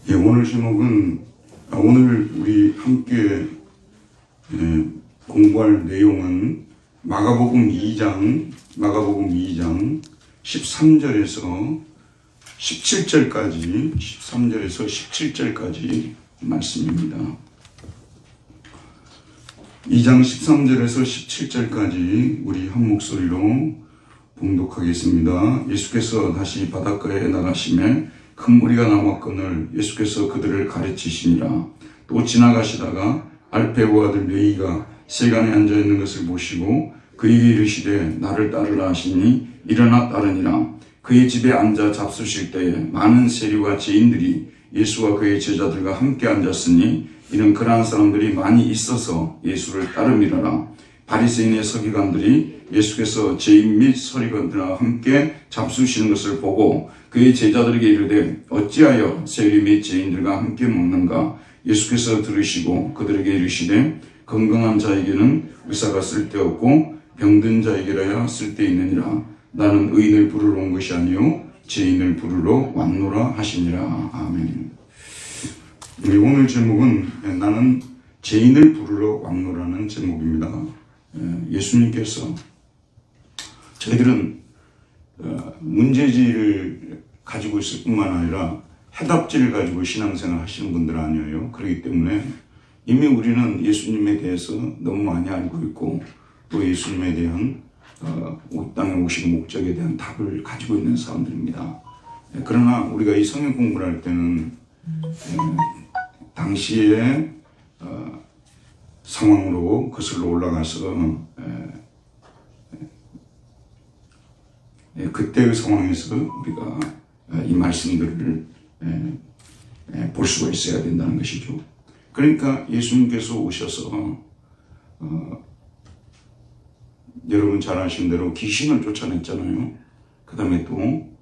예, 오늘 제목은 오늘 우리 함께 공부할 내용은 마가복음 2장 13절에서 17절까지 말씀입니다. 2장 13절에서 17절까지 우리 한 목소리로 봉독하겠습니다. 예수께서 다시 바닷가에 나가시매 큰 무리가 남았거늘 예수께서 그들을 가르치시니라. 또 지나가시다가 알페오 아들 레위가 세간에 앉아있는 것을 보시고 그에게 이르시되 나를 따르라 하시니 일어나 따르니라. 그의 집에 앉아 잡수실 때에 많은 세리와 죄인들이 예수와 그의 제자들과 함께 앉았으니 이는 그러한 사람들이 많이 있어서 예수를 따름이라라. 바리새인의 서기관들이 예수께서 죄인 및 서리관들과 함께 잡수시는 것을 보고 그의 제자들에게 이르되 어찌하여 세리 및 죄인들과 함께 먹는가? 예수께서 들으시고 그들에게 이르시되 건강한 자에게는 의사가 쓸데없고 병든 자에게라야 쓸데있느니라. 나는 의인을 부르러 온 것이 아니요 죄인을 부르러 왔노라 하시니라. 아멘. 오늘 제목은 나는 죄인을 부르러 왔노라는 제목입니다. 예수님께서 저희들은 문제지를 가지고 있을 뿐만 아니라 해답지를 가지고 신앙생활 하시는 분들 아니에요. 그렇기 때문에 이미 우리는 예수님에 대해서 너무 많이 알고 있고 또 예수님에 대한 이 땅에 오신 목적에 대한 답을 가지고 있는 사람들입니다. 그러나 우리가 이 성경 공부를 할 때는 당시의 상황으로 거슬러 올라가서 그때의 상황에서 우리가 이 말씀들을 볼 수가 있어야 된다는 것이죠. 그러니까 예수님께서 오셔서 여러분 잘 아시는 대로 귀신을 쫓아냈잖아요. 그 다음에 또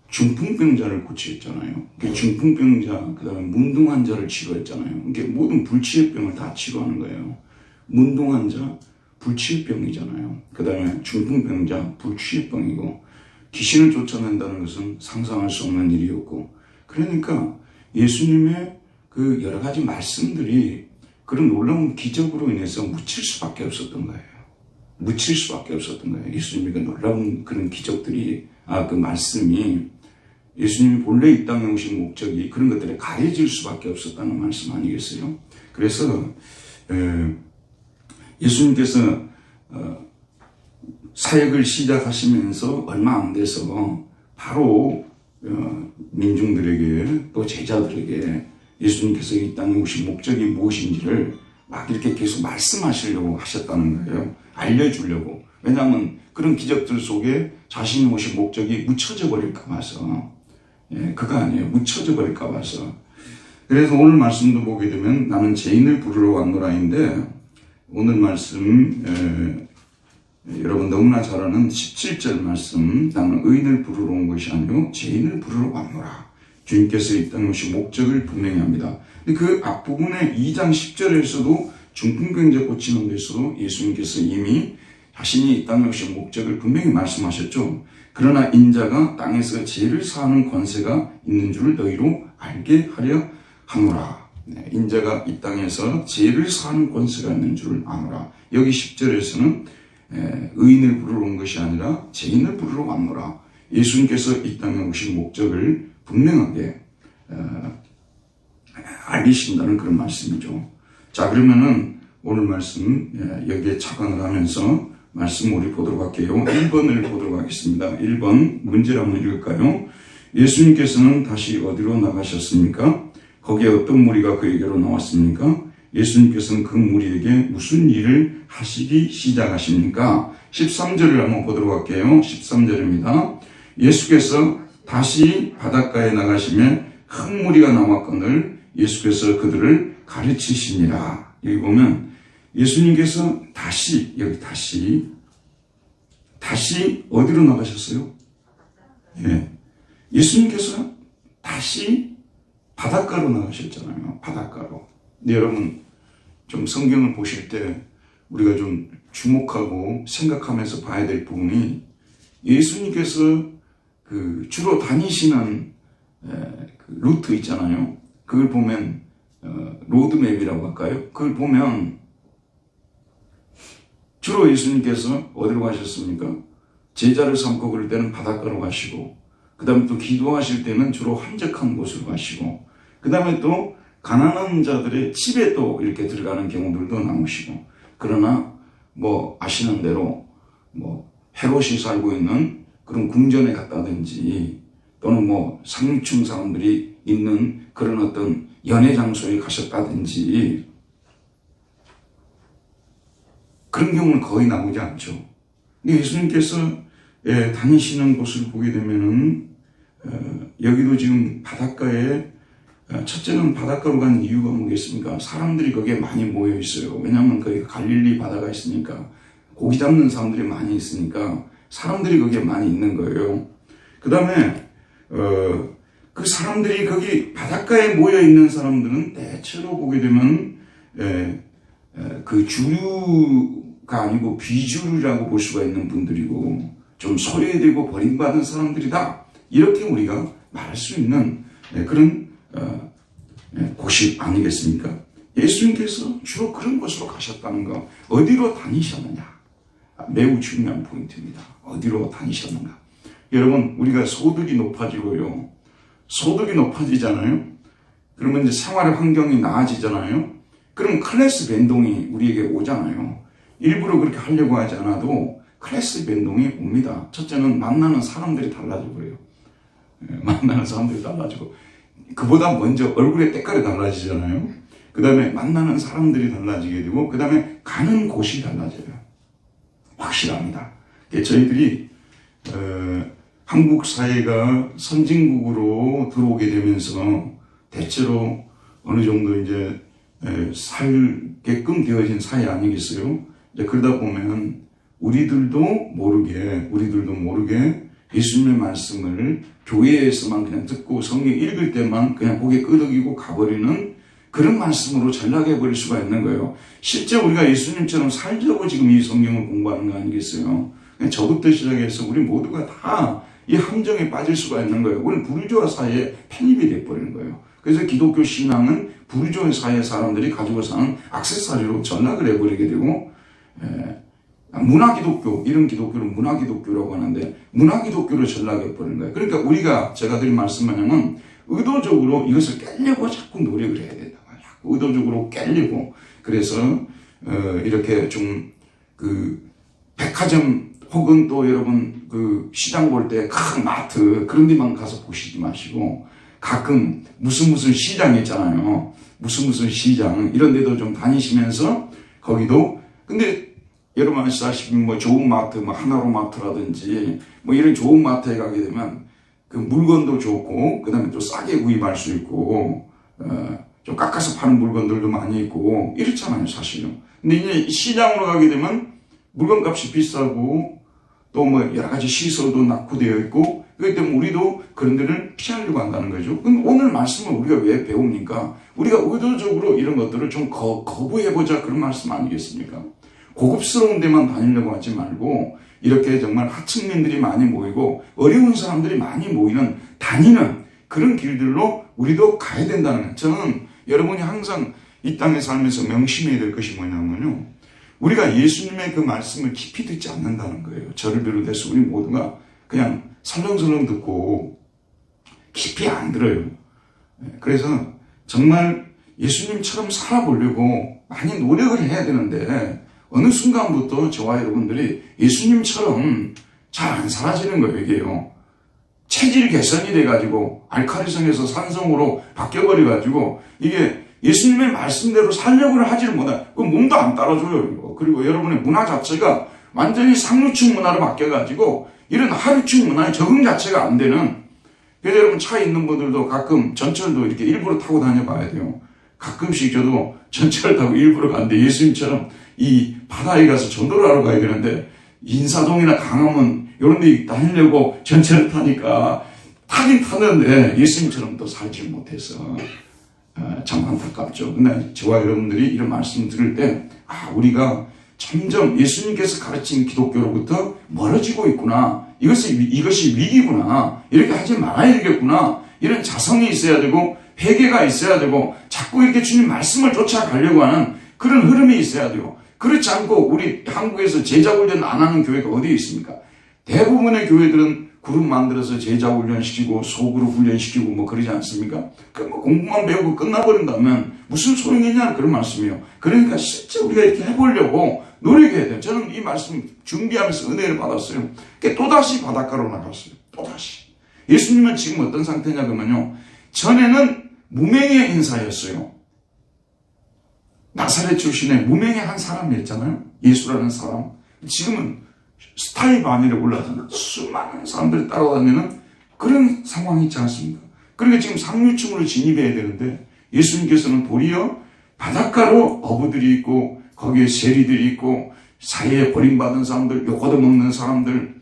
중풍병자를 고치셨잖아요. 중풍병자, 그 다음에 문둥환자를 치료했잖아요. 이게 모든 불치의병을 다 치료하는 거예요. 문둥환자, 불치의병이잖아요. 그 다음에 중풍병자, 불치의병이고 귀신을 쫓아낸다는 것은 상상할 수 없는 일이었고 그러니까 예수님의 그 여러 가지 말씀들이 그런 놀라운 기적으로 인해서 묻힐 수밖에 없었던 거예요. 예수님의 그 놀라운 그런 기적들이 그 말씀이 예수님이 본래 이 땅에 오신 목적이 그런 것들에 가려질 수밖에 없었다는 말씀 아니겠어요? 그래서 예수님께서 사역을 시작하시면서 얼마 안 돼서 바로 민중들에게 또 제자들에게 예수님께서 이 땅에 오신 목적이 무엇인지를 막 이렇게 계속 말씀하시려고 하셨다는 거예요. 알려주려고. 왜냐하면 그런 기적들 속에 자신이 오신 목적이 묻혀져 버릴까 봐서. 그거 아니에요. 묻혀져 버릴까 봐서. 그래서 오늘 말씀도 보게 되면 나는 죄인을 부르러 왔노라인데 오늘 말씀 여러분 너무나 잘 아는 17절 말씀 나는 의인을 부르러 온 것이 아니요 죄인을 부르러 왔노라. 주님께서 이 땅에 오신 목적을 분명히 합니다. 그 앞부분에 2장 10절에서도 중풍병자 고치는 데서도 예수님께서 이미 자신이 이 땅에 오신 목적을 분명히 말씀하셨죠. 그러나 인자가 땅에서 죄를 사하는 권세가 있는 줄 너희로 알게 하려 하노라. 인자가 이 땅에서 죄를 사하는 권세가 있는 줄 아노라. 여기 10절에서는 의인을 부르러 온 것이 아니라 죄인을 부르러 왔노라. 예수님께서 이 땅에 오신 목적을 분명하게 알리신다는 그런 말씀이죠. 자, 그러면은 오늘 말씀 여기에 착안을 하면서 말씀 우리 보도록 할게요. 1번을 보도록 하겠습니다. 1번 문제를 한번 읽을까요? 예수님께서는 다시 어디로 나가셨습니까? 거기에 어떤 무리가 그에게로 나왔습니까? 예수님께서는 그 무리에게 무슨 일을 하시기 시작하십니까? 13절을 한번 보도록 할게요. 13절입니다. 예수께서 다시 바닷가에 나가시면 큰 무리가 남았거늘 예수께서 그들을 가르치시니라. 여기 보면 예수님께서 다시 어디로 나가셨어요? 예수님께서 다시 바닷가로 나가셨잖아요. 바닷가로. 근데 여러분 좀 성경을 보실 때 우리가 좀 주목하고 생각하면서 봐야 될 부분이 예수님께서 주로 다니시는 그 루트 있잖아요. 그걸 보면 로드맵이라고 할까요? 그걸 보면 주로 예수님께서 어디로 가셨습니까? 제자를 삼고 그럴 때는 바닷가로 가시고, 그 다음에 또 기도하실 때는 주로 한적한 곳으로 가시고, 그 다음에 또 가난한 자들의 집에 또 이렇게 들어가는 경우들도 나오시고, 그러나 뭐 아시는 대로 뭐 헤롯이 살고 있는 그런 궁전에 갔다든지, 또는 뭐 상류층 사람들이 있는 그런 어떤 연애 장소에 가셨다든지, 그런 경우는 거의 나오지 않죠. 근데 예수님께서 다니시는 곳을 보게 되면은 여기도 지금 바닷가에, 첫째는 바닷가로 간 이유가 뭐겠습니까? 사람들이 거기에 많이 모여 있어요. 왜냐하면 거기 갈릴리 바다가 있으니까, 고기 잡는 사람들이 많이 있으니까 사람들이 거기에 많이 있는 거예요. 그 다음에 그 사람들이 거기 바닷가에 모여 있는 사람들은 대체로 보게 되면 그 주류가 아니고 비주류라고 볼 수가 있는 분들이고, 좀 소외되고 버림받은 사람들이다, 이렇게 우리가 말할 수 있는 그런 곳이 아니겠습니까? 예수님께서 주로 그런 곳으로 가셨다는 거, 어디로 다니셨느냐, 매우 중요한 포인트입니다. 어디로 다니셨는가? 여러분, 우리가 소득이 높아지고요, 소득이 높아지잖아요. 그러면 이제 생활의 환경이 나아지잖아요. 그럼 클래스 변동이 우리에게 오잖아요. 일부러 그렇게 하려고 하지 않아도 클래스 변동이 옵니다. 첫째는 만나는 사람들이 달라지고요. 만나는 사람들이 달라지고, 그보다 먼저 얼굴의 때깔이 달라지잖아요. 그 다음에 만나는 사람들이 달라지게 되고, 그 다음에 가는 곳이 달라져요. 확실합니다. 저희들이 한국 사회가 선진국으로 들어오게 되면서 대체로 어느 정도 이제 살게끔 되어진 사회 아니겠어요? 이제 그러다 보면 우리들도 모르게 예수님의 말씀을 교회에서만 그냥 듣고 성경 읽을 때만 그냥 고개 끄덕이고 가버리는 그런 말씀으로 전락해 버릴 수가 있는 거예요. 실제 우리가 예수님처럼 살자고 지금 이 성경을 공부하는 거 아니겠어요? 저부터 시작해서 우리 모두가 다 이 함정에 빠질 수가 있는 거예요. 우리는 부르주아 사회에 편입이 돼버리는 거예요. 그래서 기독교 신앙은 부르주아 사회 사람들이 가지고 사는 액세서리로 전락을 해버리게 되고, 문화기독교, 이런 기독교를 문화기독교라고 하는데 문화기독교로 전락해버리는 거예요. 그러니까 우리가, 제가 드린 말씀하냐면 의도적으로 이것을 깨려고 자꾸 노력을 해야 된다. 의도적으로 깨려고. 그래서 이렇게 좀 그 백화점 혹은 또 여러분 그 시장 볼 때 큰 마트 그런 데만 가서 보시지 마시고, 가끔 무슨 시장 있잖아요. 무슨 시장 이런 데도 좀 다니시면서, 거기도 근데 여러분 아시다시피 뭐 좋은 마트, 뭐 하나로마트라든지 뭐 이런 좋은 마트에 가게 되면 그 물건도 좋고, 그 다음에 또 싸게 구입할 수 있고, 좀 깎아서 파는 물건들도 많이 있고 이렇잖아요, 사실은. 근데 이제 시장으로 가게 되면 물건 값이 비싸고 또 뭐 여러 가지 시설도 낙후되어 있고, 그렇기 때문에 우리도 그런 데를 피하려고 한다는 거죠. 그럼 오늘 말씀을 우리가 왜 배웁니까? 우리가 의도적으로 이런 것들을 좀 거부해보자, 그런 말씀 아니겠습니까? 고급스러운 데만 다니려고 하지 말고, 이렇게 정말 하층민들이 많이 모이고 어려운 사람들이 많이 모이는, 다니는 그런 길들로 우리도 가야 된다는 거예요. 저는 여러분이 항상 이 땅에 살면서 명심해야 될 것이 뭐냐면요, 우리가 예수님의 그 말씀을 깊이 듣지 않는다는 거예요. 저를 비롯해서 우리 모두가 그냥 설렁설렁 듣고 깊이 안 들어요. 그래서 정말 예수님처럼 살아보려고 많이 노력을 해야 되는데, 어느 순간부터 저와 여러분들이 예수님처럼 잘 안 살아지는 거예요, 이게요. 체질 개선이 돼가지고 알칼리성에서 산성으로 바뀌어버려가지고 이게 예수님의 말씀대로 살려고 하지를 못해요. 그 몸도 안 따라줘요, 이거. 그리고 여러분의 문화 자체가 완전히 상류층 문화로 바뀌어가지고 이런 하류층 문화에 적응 자체가 안 되는. 그래서 여러분 차에 있는 분들도 가끔 전철도 이렇게 일부러 타고 다녀봐야 돼요. 가끔씩 저도 전철 타고 일부러 가는데 예수님처럼 이 바다에 가서 전도를 하러 가야 되는데, 인사동이나 강화문 이런 데 다니려고 전철을 타니까 타긴 타는데 예수님처럼 또 살지 못해서 참 안타깝죠. 근데 저와 여러분들이 이런 말씀 들을 때, 우리가 점점 예수님께서 가르친 기독교로부터 멀어지고 있구나, 이것이 위기구나, 이렇게 하지 말아야 되겠구나, 이런 자성이 있어야 되고 회개가 있어야 되고 자꾸 이렇게 주님 말씀을 쫓아가려고 하는 그런 흐름이 있어야 돼요. 그렇지 않고 우리 한국에서 제자훈련 안 하는 교회가 어디에 있습니까? 대부분의 교회들은 그룹 만들어서 제자훈련시키고 소그룹 훈련시키고 뭐 그러지 않습니까? 그 뭐 공부만 배우고 끝나버린다면 무슨 소용이냐 그런 말씀이에요. 그러니까 실제 우리가 이렇게 해보려고 노력해야 돼요. 저는 이 말씀 준비하면서 은혜를 받았어요. 또다시 바닷가로 나갔어요. 또다시. 예수님은 지금 어떤 상태냐 그러면요. 전에는 무명의 인사였어요. 나사렛 출신의 무명의 한 사람이었잖아요. 예수라는 사람. 지금은 스타의 반열에 올라서 수많은 사람들이 따라다니는 그런 상황이 있지 않습니까? 그러니까 지금 상류층으로 진입해야 되는데 예수님께서는 도리어 바닷가로 어부들이 있고 거기에 세리들이 있고 사회에 버림받은 사람들, 욕얻어먹는 사람들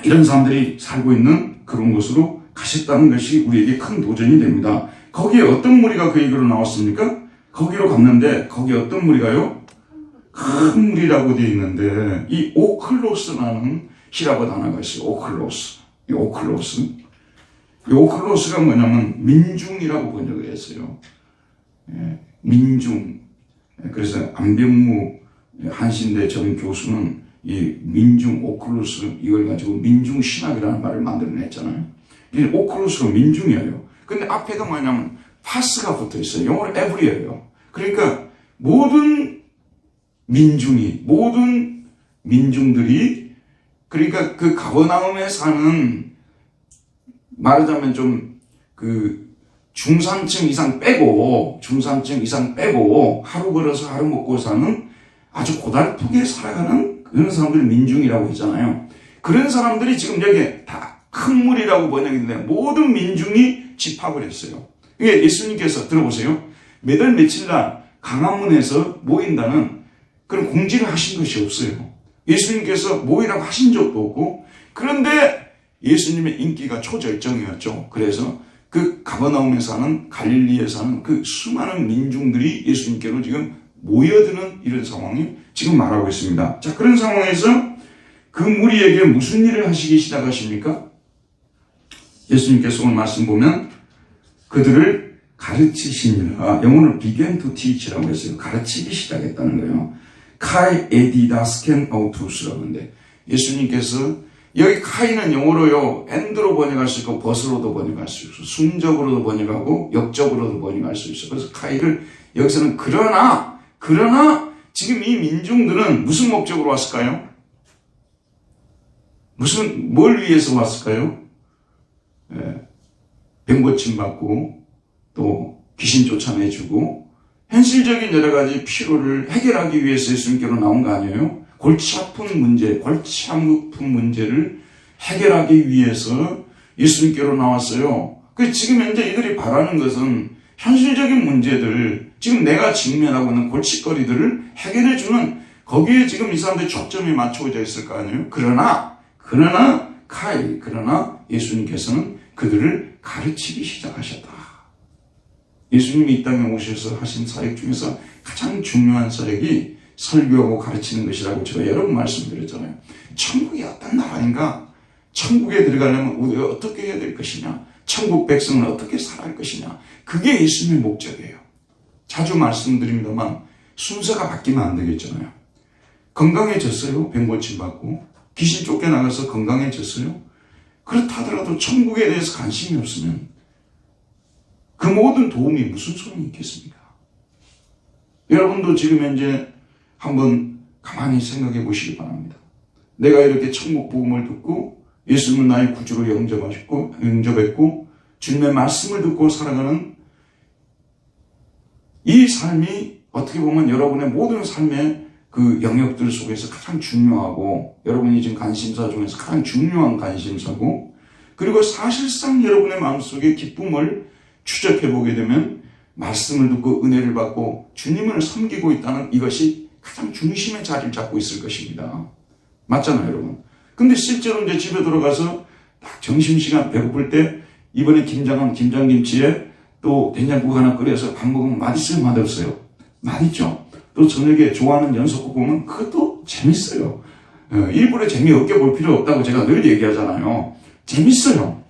이런 사람들이 살고 있는 그런 곳으로 가셨다는 것이 우리에게 큰 도전이 됩니다. 거기에 어떤 무리가 그에게로 나왔습니까? 거기로 갔는데 거기에 어떤 무리가요? 큰 무리라고 되어 있는데 이 오클로스라는 히라보 단어가 있어요. 오클로스. 이 오클로스가 뭐냐면 민중이라고 번역을 했어요. 민중. 그래서 안병무 한신대 전 교수는 이 민중 오클로스 이걸 가지고 민중신학이라는 말을 만들어냈잖아요. 이 오클로스가 민중이에요. 근데 앞에가 뭐냐면 파스가 붙어 있어요. 영어로 every예요. 그러니까 모든 민중들이 그러니까 그 가버나움에 사는 말하자면 좀 그 중산층 이상 빼고 하루 벌어서 하루 먹고 사는 아주 고달프게 살아가는 그런 사람들을 민중이라고 했잖아요. 그런 사람들이 지금 여기에 다 큰 무리라고 번역했는데 모든 민중이 집합을 했어요. 이게 예수님께서 들어보세요. 매달 며칠날 강화문에서 모인다는 그런 공지를 하신 것이 없어요. 예수님께서 모이라고 하신 적도 없고 그런데 예수님의 인기가 초절정이었죠. 그래서 그 가버나움에 사는 갈릴리에 사는 그 수많은 민중들이 예수님께로 지금 모여드는 이런 상황이 지금 말하고 있습니다. 자, 그런 상황에서 그 무리에게 무슨 일을 하시기 시작하십니까? 예수님께서 오늘 말씀 보면 그들을 가르치시니라. 영어로 began to teach라고 했어요. 가르치기 시작했다는 거예요. 카이 에디다스켄 아우투스라고 하는데 예수님께서 여기 카이는 영어로요 엔드로 번역할 수 있고 벗으로도 번역할 수 있고 순적으로도 번역하고 역적으로도 번역할 수 있어요. 그래서 카이를 여기서는 그러나 지금 이 민중들은 무슨 목적으로 왔을까요? 뭘 위해서 왔을까요? 병고침 받고 또 귀신 쫓아내주고 현실적인 여러 가지 필요를 해결하기 위해서 예수님께로 나온 거 아니에요? 골치 아픈 문제를 해결하기 위해서 예수님께로 나왔어요. 지금 현재 이들이 바라는 것은 현실적인 문제들, 지금 내가 직면하고 있는 골칫거리들을 해결해주는 거기에 지금 이 사람들이 초점이 맞춰져 있을 거 아니에요? 그러나 예수님께서는 그들을 가르치기 시작하셨다. 예수님이 이 땅에 오셔서 하신 사역 중에서 가장 중요한 사역이 설교하고 가르치는 것이라고 제가 여러 번 말씀드렸잖아요. 천국이 어떤 나라인가? 천국에 들어가려면 우리가 어떻게 해야 될 것이냐? 천국 백성은 어떻게 살아갈 것이냐? 그게 예수님의 목적이에요. 자주 말씀드립니다만 순서가 바뀌면 안 되겠잖아요. 건강해졌어요. 병고침 받고 귀신 쫓겨나가서 건강해졌어요. 그렇다 하더라도 천국에 대해서 관심이 없으면 그 모든 도움이 무슨 소용이 있겠습니까? 여러분도 지금 현재 한번 가만히 생각해 보시기 바랍니다. 내가 이렇게 천국 복음을 듣고 예수님은 나의 구주로 영접했고 주님의 말씀을 듣고 살아가는 이 삶이 어떻게 보면 여러분의 모든 삶의 그 영역들 속에서 가장 중요하고 여러분이 지금 관심사 중에서 가장 중요한 관심사고 그리고 사실상 여러분의 마음속에 기쁨을 추적해 보게 되면 말씀을 듣고 은혜를 받고 주님을 섬기고 있다는 이것이 가장 중심의 자리를 잡고 있을 것입니다. 맞잖아요, 여러분. 근데 실제로 이제 집에 들어가서 딱 점심시간 배고플 때 이번에 김장김치에 또 된장국 하나 끓여서 밥 먹으면 맛있어요, 맛없어요? 맛있죠. 또 저녁에 좋아하는 연속국 보면 그것도 재밌어요. 일부러 재미없게 볼 필요 없다고 제가 늘 얘기하잖아요. 재밌어요.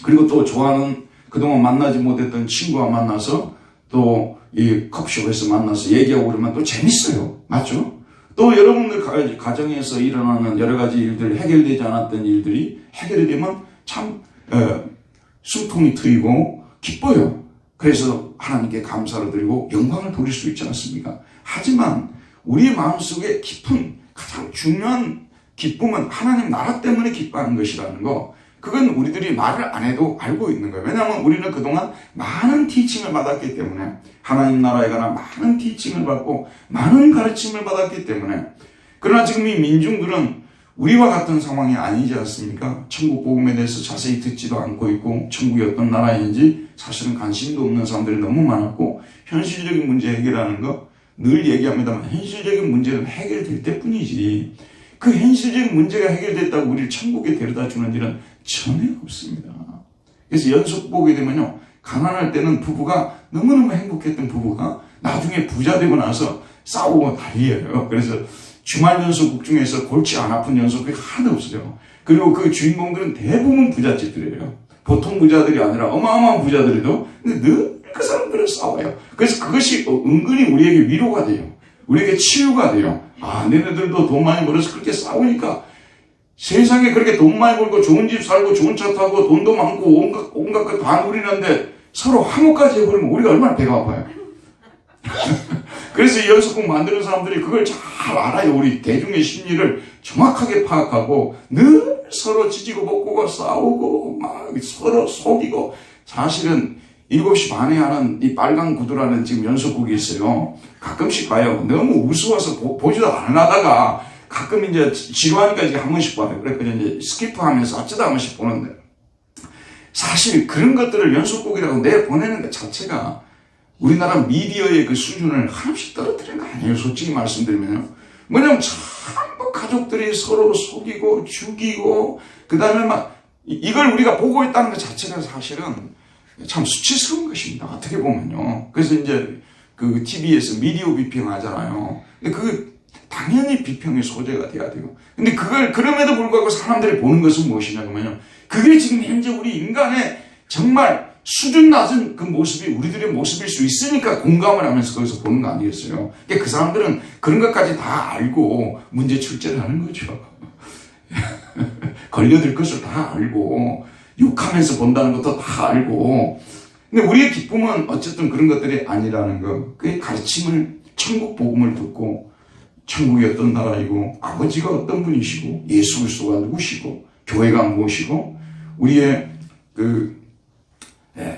그리고 또 좋아하는 그동안 만나지 못했던 친구와 만나서 또 이 커피숍에서 만나서 얘기하고 그러면 또 재밌어요. 맞죠? 또 여러분들 가정에서 일어나는 여러 가지 일들, 해결되지 않았던 일들이 해결이 되면 참 숨통이 트이고 기뻐요. 그래서 하나님께 감사를 드리고 영광을 돌릴 수 있지 않습니까? 하지만 우리의 마음속에 깊은 가장 중요한 기쁨은 하나님 나라 때문에 기뻐하는 것이라는 거, 그건 우리들이 말을 안 해도 알고 있는 거예요. 왜냐하면 우리는 그동안 많은 티칭을 받았기 때문에, 하나님 나라에 관한 많은 티칭을 받고 많은 가르침을 받았기 때문에. 그러나 지금 이 민중들은 우리와 같은 상황이 아니지 않습니까? 천국 복음에 대해서 자세히 듣지도 않고 있고, 천국이 어떤 나라인지 사실은 관심도 없는 사람들이 너무 많았고, 현실적인 문제 해결하는 거 늘 얘기합니다만 현실적인 문제는 해결될 때뿐이지, 그 현실적인 문제가 해결됐다고 우리를 천국에 데려다 주는 일은 전혀 없습니다. 그래서 연속 보게 되면요, 가난할 때는 부부가 너무너무 행복했던 부부가 나중에 부자 되고 나서 싸우고 난리예요. 그래서 주말 연속극 중에서 골치 안 아픈 연속극이 하나도 없어요. 그리고 그 주인공들은 대부분 부잣집들이에요. 보통 부자들이 아니라 어마어마한 부자들이도. 근데 늘 그 사람들은 싸워요. 그래서 그것이 은근히 우리에게 위로가 돼요. 우리에게 치유가 돼요. 아, 너네들도 돈 많이 벌어서 그렇게 싸우니까 세상에 그렇게 돈 많이 벌고 좋은 집 살고 좋은 차 타고 돈도 많고 온갖 것 다 누리는데 서로 화목까지 해버리면 우리가 얼마나 배가 아파요. 그래서 이 연속극 만드는 사람들이 그걸 잘 알아요. 우리 대중의 심리를 정확하게 파악하고 늘 서로 지지고 볶고 싸우고 막 서로 속이고. 사실은 7시 반에 하는 이 빨간 구두라는 지금 연속극이 있어요. 가끔씩 봐요. 너무 우스워서 보지도 않으려다가 가끔 이제 지루하니까 이제 한 번씩 봐요. 그래서 이제 스키프 하면서 어쩌다 한 번씩 보는데, 사실 그런 것들을 연속극이라고 내보내는 것 자체가 우리나라 미디어의 그 수준을 하나씩 떨어뜨리는 거 아니에요. 솔직히 말씀드리면요. 뭐냐면 전부 가족들이 서로 속이고 죽이고, 그 다음에 막 이걸 우리가 보고 있다는 것 자체가 사실은 참 수치스러운 것입니다. 어떻게 보면요. 그래서 이제 그 TV에서 미디어 비평 하잖아요. 그 당연히 비평의 소재가 돼야 돼요. 근데 그걸 그럼에도 불구하고 사람들이 보는 것은 무엇이냐면요, 그게 지금 현재 우리 인간의 정말 수준 낮은 그 모습이 우리들의 모습일 수 있으니까 공감을 하면서 거기서 보는 거 아니겠어요? 그러니까 그 사람들은 그런 것까지 다 알고 문제 출제를 하는 거죠. 걸려들 것을 다 알고 욕하면서 본다는 것도 다 알고. 근데 우리의 기쁨은 어쨌든 그런 것들이 아니라는 거. 그 가르침을, 천국 복음을 듣고 천국이 어떤 나라이고 아버지가 어떤 분이시고 예수 그리스도가 누구시고 교회가 무엇이고 우리의 그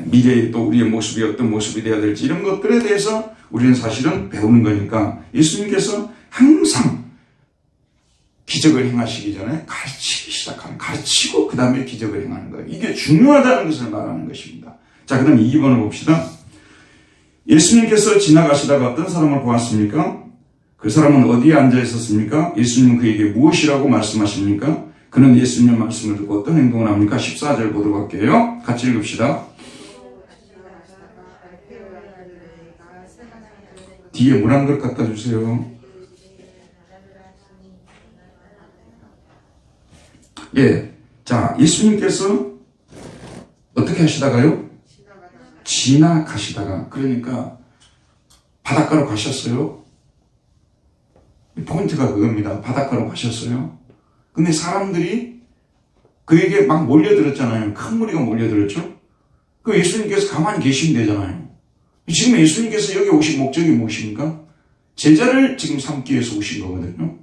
미래에 또 우리의 모습이 어떤 모습이 되어야 될지, 이런 것들에 대해서 우리는 사실은 배우는 거니까 예수님께서 항상 기적을 행하시기 전에 가르치기 시작하는, 가르치고 그 다음에 기적을 행하는 거예요. 이게 중요하다는 것을 말하는 것입니다. 자, 그 다음 2번을 봅시다. 예수님께서 지나가시다가 어떤 사람을 보았습니까? 그 사람은 어디에 앉아 있었습니까? 예수님은 그에게 무엇이라고 말씀하십니까? 그는 예수님의 말씀을 듣고 어떤 행동을 합니까? 14절 보도록 할게요. 같이 읽읍시다. 뒤에 물 한 그릇 갖다 주세요. 예. 자, 예수님께서 어떻게 하시다가요? 지나가시다가. 그러니까 바닷가로 가셨어요. 포인트가 그겁니다. 바닷가로 가셨어요. 근데 사람들이 그에게 막 몰려들었잖아요. 큰 무리가 몰려들었죠. 그 예수님께서 가만히 계시면 되잖아요. 지금 예수님께서 여기 오신 목적이 무엇입니까? 제자를 지금 삼기 위해서 오신 거거든요.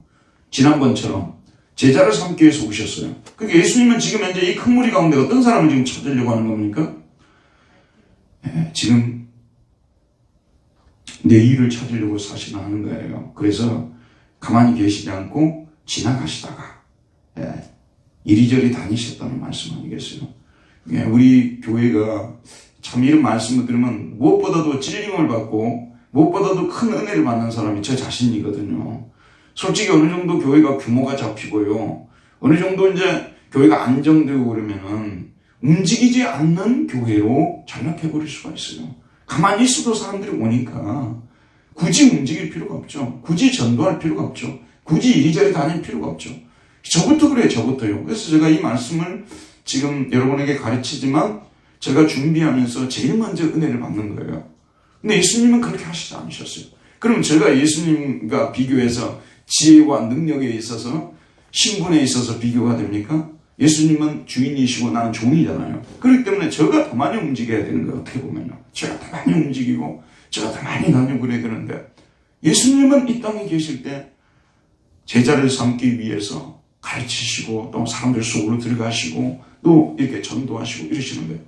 지난번처럼 제자를 삼기 위해서 오셨어요. 그러니까 예수님은 지금 현재 이 큰 무리 가운데 어떤 사람을 지금 찾으려고 하는 겁니까? 지금 내 일을 찾으려고 사실 하는 거예요. 그래서 가만히 계시지 않고 지나가시다가 이리저리 다니셨다는 말씀 아니겠어요? 우리 교회가 참 이런 말씀을 들으면 무엇보다도 찔림을 받고 무엇보다도 큰 은혜를 받는 사람이 저 자신이거든요. 솔직히 어느 정도 교회가 규모가 잡히고요, 어느 정도 이제 교회가 안정되고 그러면은 움직이지 않는 교회로 전락해버릴 수가 있어요. 가만히 있어도 사람들이 오니까 굳이 움직일 필요가 없죠. 굳이 전도할 필요가 없죠. 굳이 이리저리 다닐 필요가 없죠. 저부터 그래요. 저부터요. 그래서 제가 이 말씀을 지금 여러분에게 가르치지만 제가 준비하면서 제일 먼저 은혜를 받는 거예요. 근데 예수님은 그렇게 하시지 않으셨어요. 그럼 제가 예수님과 비교해서 지혜와 능력에 있어서 신분에 있어서 비교가 됩니까? 예수님은 주인이시고 나는 종이잖아요. 그렇기 때문에 제가 더 많이 움직여야 되는 거예요. 어떻게 보면요. 제가 더 많이 움직이고 제가 더 많이 다니고 그래야 되는데 예수님은 이 땅에 계실 때 제자를 삼기 위해서 가르치시고 또 사람들 속으로 들어가시고 또 이렇게 전도하시고 이러시는 거예요.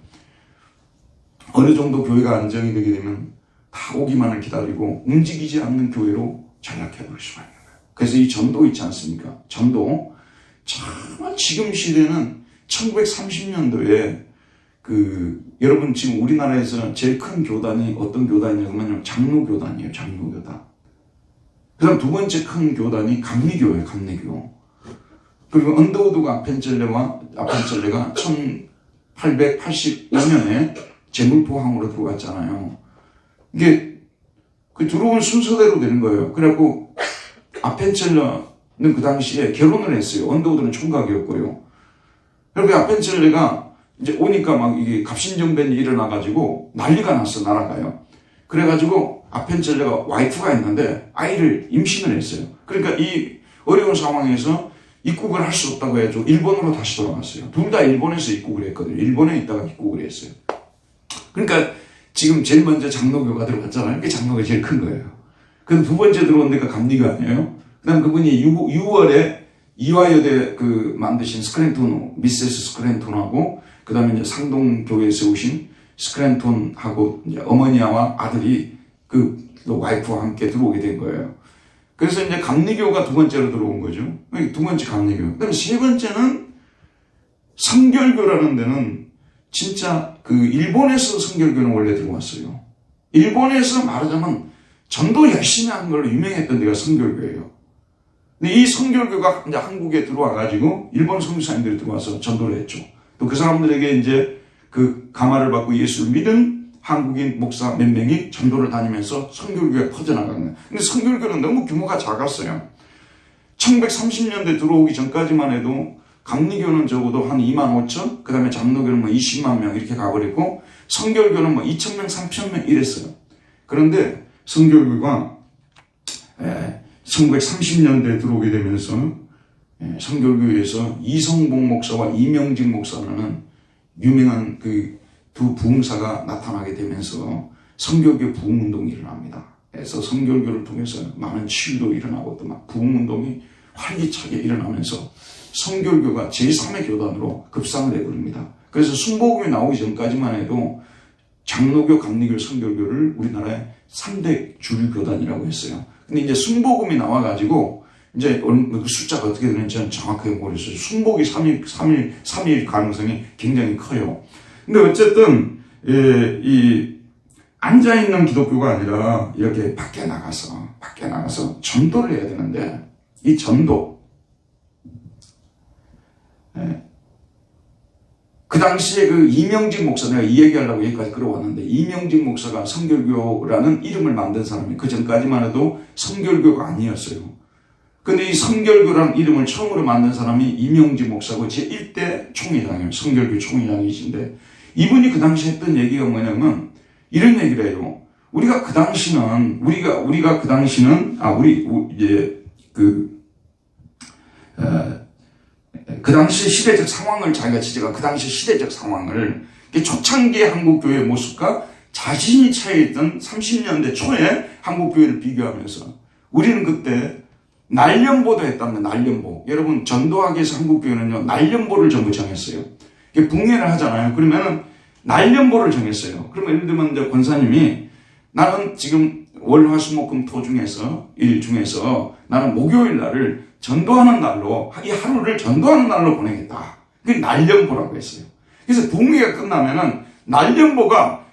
어느 정도 교회가 안정이 되게 되면 다 오기만을 기다리고 움직이지 않는 교회로 전락해버릴 수가 있는 거예요. 그래서 이 전도 있지 않습니까? 전도. 정말 지금 시대는 1930년도에 여러분 지금 우리나라에서 제일 큰 교단이 어떤 교단이냐면 장로교단이에요. 장로교단. 그 다음 두 번째 큰 교단이 감리교예요. 감리교. 그리고 언더우드가 아펜젤레가 1885년에 재물포항으로 들어왔잖아요. 이게 들어온 순서대로 되는 거예요. 그래갖고 아펜젤레는 그 당시에 결혼을 했어요. 언더우드는 총각이었고요. 그리고 아펜젤레가 이제 오니까 막 이게 갑신정변이 일어나가지고 난리가 났어, 나라가요. 그래가지고 아펜젤레가 와이프가 있는데 아이를 임신을 했어요. 그러니까 이 어려운 상황에서 입국을 할 수 없다고 해가지고 일본으로 다시 돌아갔어요. 둘 다 일본에서 입국을 했거든요. 일본에 있다가 입국을 했어요. 그러니까 지금 제일 먼저 장로교가 들어갔잖아요. 그게 장로가 제일 큰 거예요. 그럼 두 번째 들어온 데가 감리교 아니에요? 그 다음 그분이 6월에 이화여대 만드신 스크랜톤, 미세스 스크랜톤하고 그 다음에 이제 상동교회에서 오신 스크랜톤하고 이제 어머니와 아들이 와이프와 함께 들어오게 된 거예요. 그래서 이제 감리교가 두 번째로 들어온 거죠. 두 번째 감리교. 그 다음에 세 번째는 성결교라는 데는 진짜 일본에서 성결교는 원래 들어왔어요. 일본에서 말하자면 전도 열심히 하는 걸로 유명했던 데가 성결교예요. 근데 이 성결교가 이제 한국에 들어와가지고 일본 선교사님들이 들어와서 전도를 했죠. 또 그 사람들에게 이제 감화를 받고 예수를 믿은 한국인 목사 몇 명이 전도를 다니면서 성결교에 퍼져나간 거예요. 근데 성결교는 너무 규모가 작았어요. 1930년대 들어오기 전까지만 해도 감리교는 적어도 한 2만 5천, 그 다음에 장로교는 20만 명 이렇게 가버리고 성결교는 2천 명, 3천 명 이랬어요. 그런데 성결교가 1930년대에 들어오게 되면서 성결교에서 이성복 목사와 이명직 목사라는 유명한 두 부흥사가 나타나게 되면서 성결교 부흥운동이 일어납니다. 그래서 성결교를 통해서 많은 치유도 일어나고 또 막 부흥운동이 활기차게 일어나면서 성결교가 제3의 교단으로 급상을 해버립니다. 그래서 순복음이 나오기 전까지만 해도 장로교, 감리교, 성결교를 우리나라의 3대 주류 교단이라고 했어요. 근데 이제 순복음이 나와가지고 이제 숫자가 어떻게 되는지 저는 정확하게 모르겠어요. 순복이 3일 가능성이 굉장히 커요. 근데 어쨌든 이 앉아있는 기독교가 아니라 이렇게 밖에 나가서 전도를 해야 되는데 이 전도 그 당시에 이명직 목사, 내가 이 얘기하려고 여기까지 끌어왔는데, 이명직 목사가 성결교라는 이름을 만든 사람이 그 전까지만 해도 성결교가 아니었어요. 근데 이 성결교라는 이름을 처음으로 만든 사람이 이명직 목사고 제1대 총회장이에요. 성결교 총회장이신데, 이분이 그 당시 했던 얘기가 뭐냐면, 이런 얘기를 해요. 우리가 그 당시는, 그 당시 시대적 상황을 자기가 지적한 그 당시 시대적 상황을 초창기의 한국교회의 모습과 자신이 처해있던 30년대 초에 한국교회를 비교하면서 우리는 그때 날연보도 했답니다. 날연보. 여러분 전도하기 위해서 한국교회는요 날연보를 전부 정했어요. 붕괴를 하잖아요. 그러면은 날연보를 정했어요. 그러면 예를 들면 이제 권사님이 나는 지금 월화수목금토 중에서 일 중에서 나는 목요일 날을 전도하는 날로, 이 하루를 전도하는 날로 보내겠다. 그게 날연보라고 했어요. 그래서 붕괴가 끝나면은 날연보가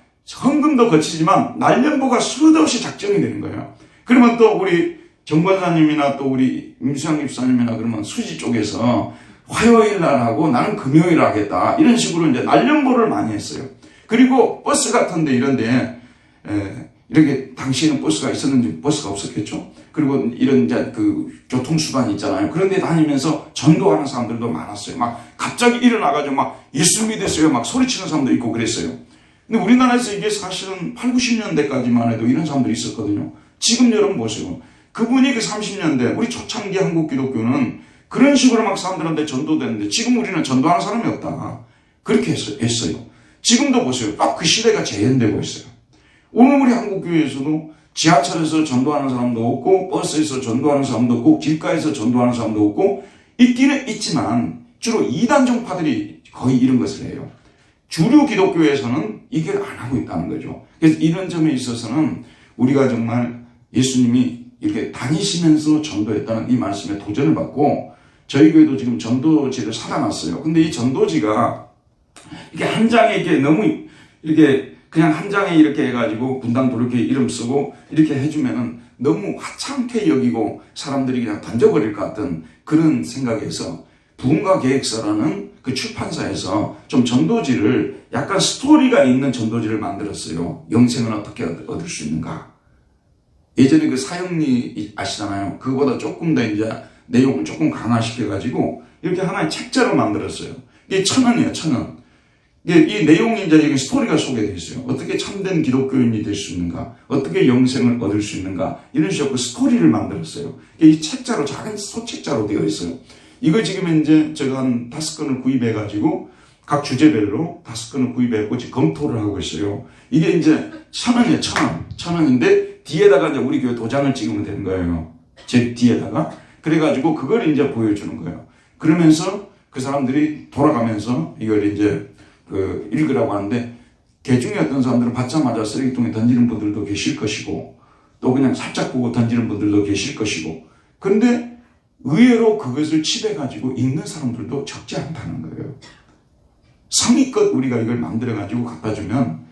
헌금도 거치지만 날연보가 수도 없이 작정이 되는 거예요. 그러면 또 우리 정관사님이나 또 우리 임수양 집사님이나 그러면 수지 쪽에서 화요일 날 하고 나는 금요일 하겠다. 이런 식으로 이제 날연보를 많이 했어요. 그리고 버스 같은데 이런데 이렇게 당시에는 버스가 있었는지 버스가 없었겠죠. 그리고 이런 이제 그 교통수단이 있잖아요. 그런데 다니면서 전도하는 사람들도 많았어요. 막 갑자기 일어나가지고 막 예수 믿으세요 막 소리치는 사람도 있고 그랬어요. 근데 우리나라에서 이게 사실은 8, 90년대까지만 해도 이런 사람들이 있었거든요. 지금 여러분 보세요. 그분이 그 30년대 우리 초창기 한국 기독교는 그런 식으로 막 사람들한테 전도되는데 지금 우리는 전도하는 사람이 없다. 그렇게 했어요. 지금도 보세요. 딱 그 시대가 재현되고 있어요. 오늘 우리 한국교회에서도 지하철에서 전도하는 사람도 없고 버스에서 전도하는 사람도 없고 길가에서 전도하는 사람도 없고 있기는 있지만 주로 이단 종파들이 거의 이런 것을 해요. 주류 기독교에서는 이걸 안 하고 있다는 거죠. 그래서 이런 점에 있어서는 우리가 정말 예수님이 이렇게 다니시면서 전도했다는 이 말씀에 도전을 받고 저희 교회도 지금 전도지를 사다놨어요. 근데 이 전도지가 이게 한 장에 이게 너무 이렇게 그냥 한 장에 이렇게 해가지고 분당도 이렇게 이름 쓰고 이렇게 해주면은 너무 하찮게 여기고 사람들이 그냥 던져버릴 것 같은 그런 생각에서 부흥과 계획서라는 그 출판사에서 좀 전도지를 약간 스토리가 있는 전도지를 만들었어요. 영생은 어떻게 얻을 수 있는가. 예전에 그 사형리 아시잖아요. 그거보다 조금 더 이제 내용을 조금 강화시켜가지고 이렇게 하나의 책자로 만들었어요. 이게 1,000원이에요, 1,000원. 이 내용이 이제 여기 스토리가 소개되어 있어요. 어떻게 참된 기독교인이 될 수 있는가? 어떻게 영생을 얻을 수 있는가? 이런 식으로 그 스토리를 만들었어요. 이 책자로, 작은 소책자로 되어 있어요. 이거 지금 이제 제가 한 5권을 구입해가지고 각 주제별로 5권을 구입해갖고 지금 검토를 하고 있어요. 이게 이제 1,000원이에요, 1,000원. 1,000원인데 뒤에다가 이제 우리 교회 도장을 찍으면 되는 거예요. 제 뒤에다가. 그래가지고 그걸 이제 보여주는 거예요. 그러면서 그 사람들이 돌아가면서 이걸 이제 읽으라고 하는데, 개 중에 어떤 사람들은 받자마자 쓰레기통에 던지는 분들도 계실 것이고, 또 그냥 살짝 보고 던지는 분들도 계실 것이고, 그런데 의외로 그것을 칩해가지고 읽는 사람들도 적지 않다는 거예요. 성의껏 우리가 이걸 만들어가지고 갖다 주면,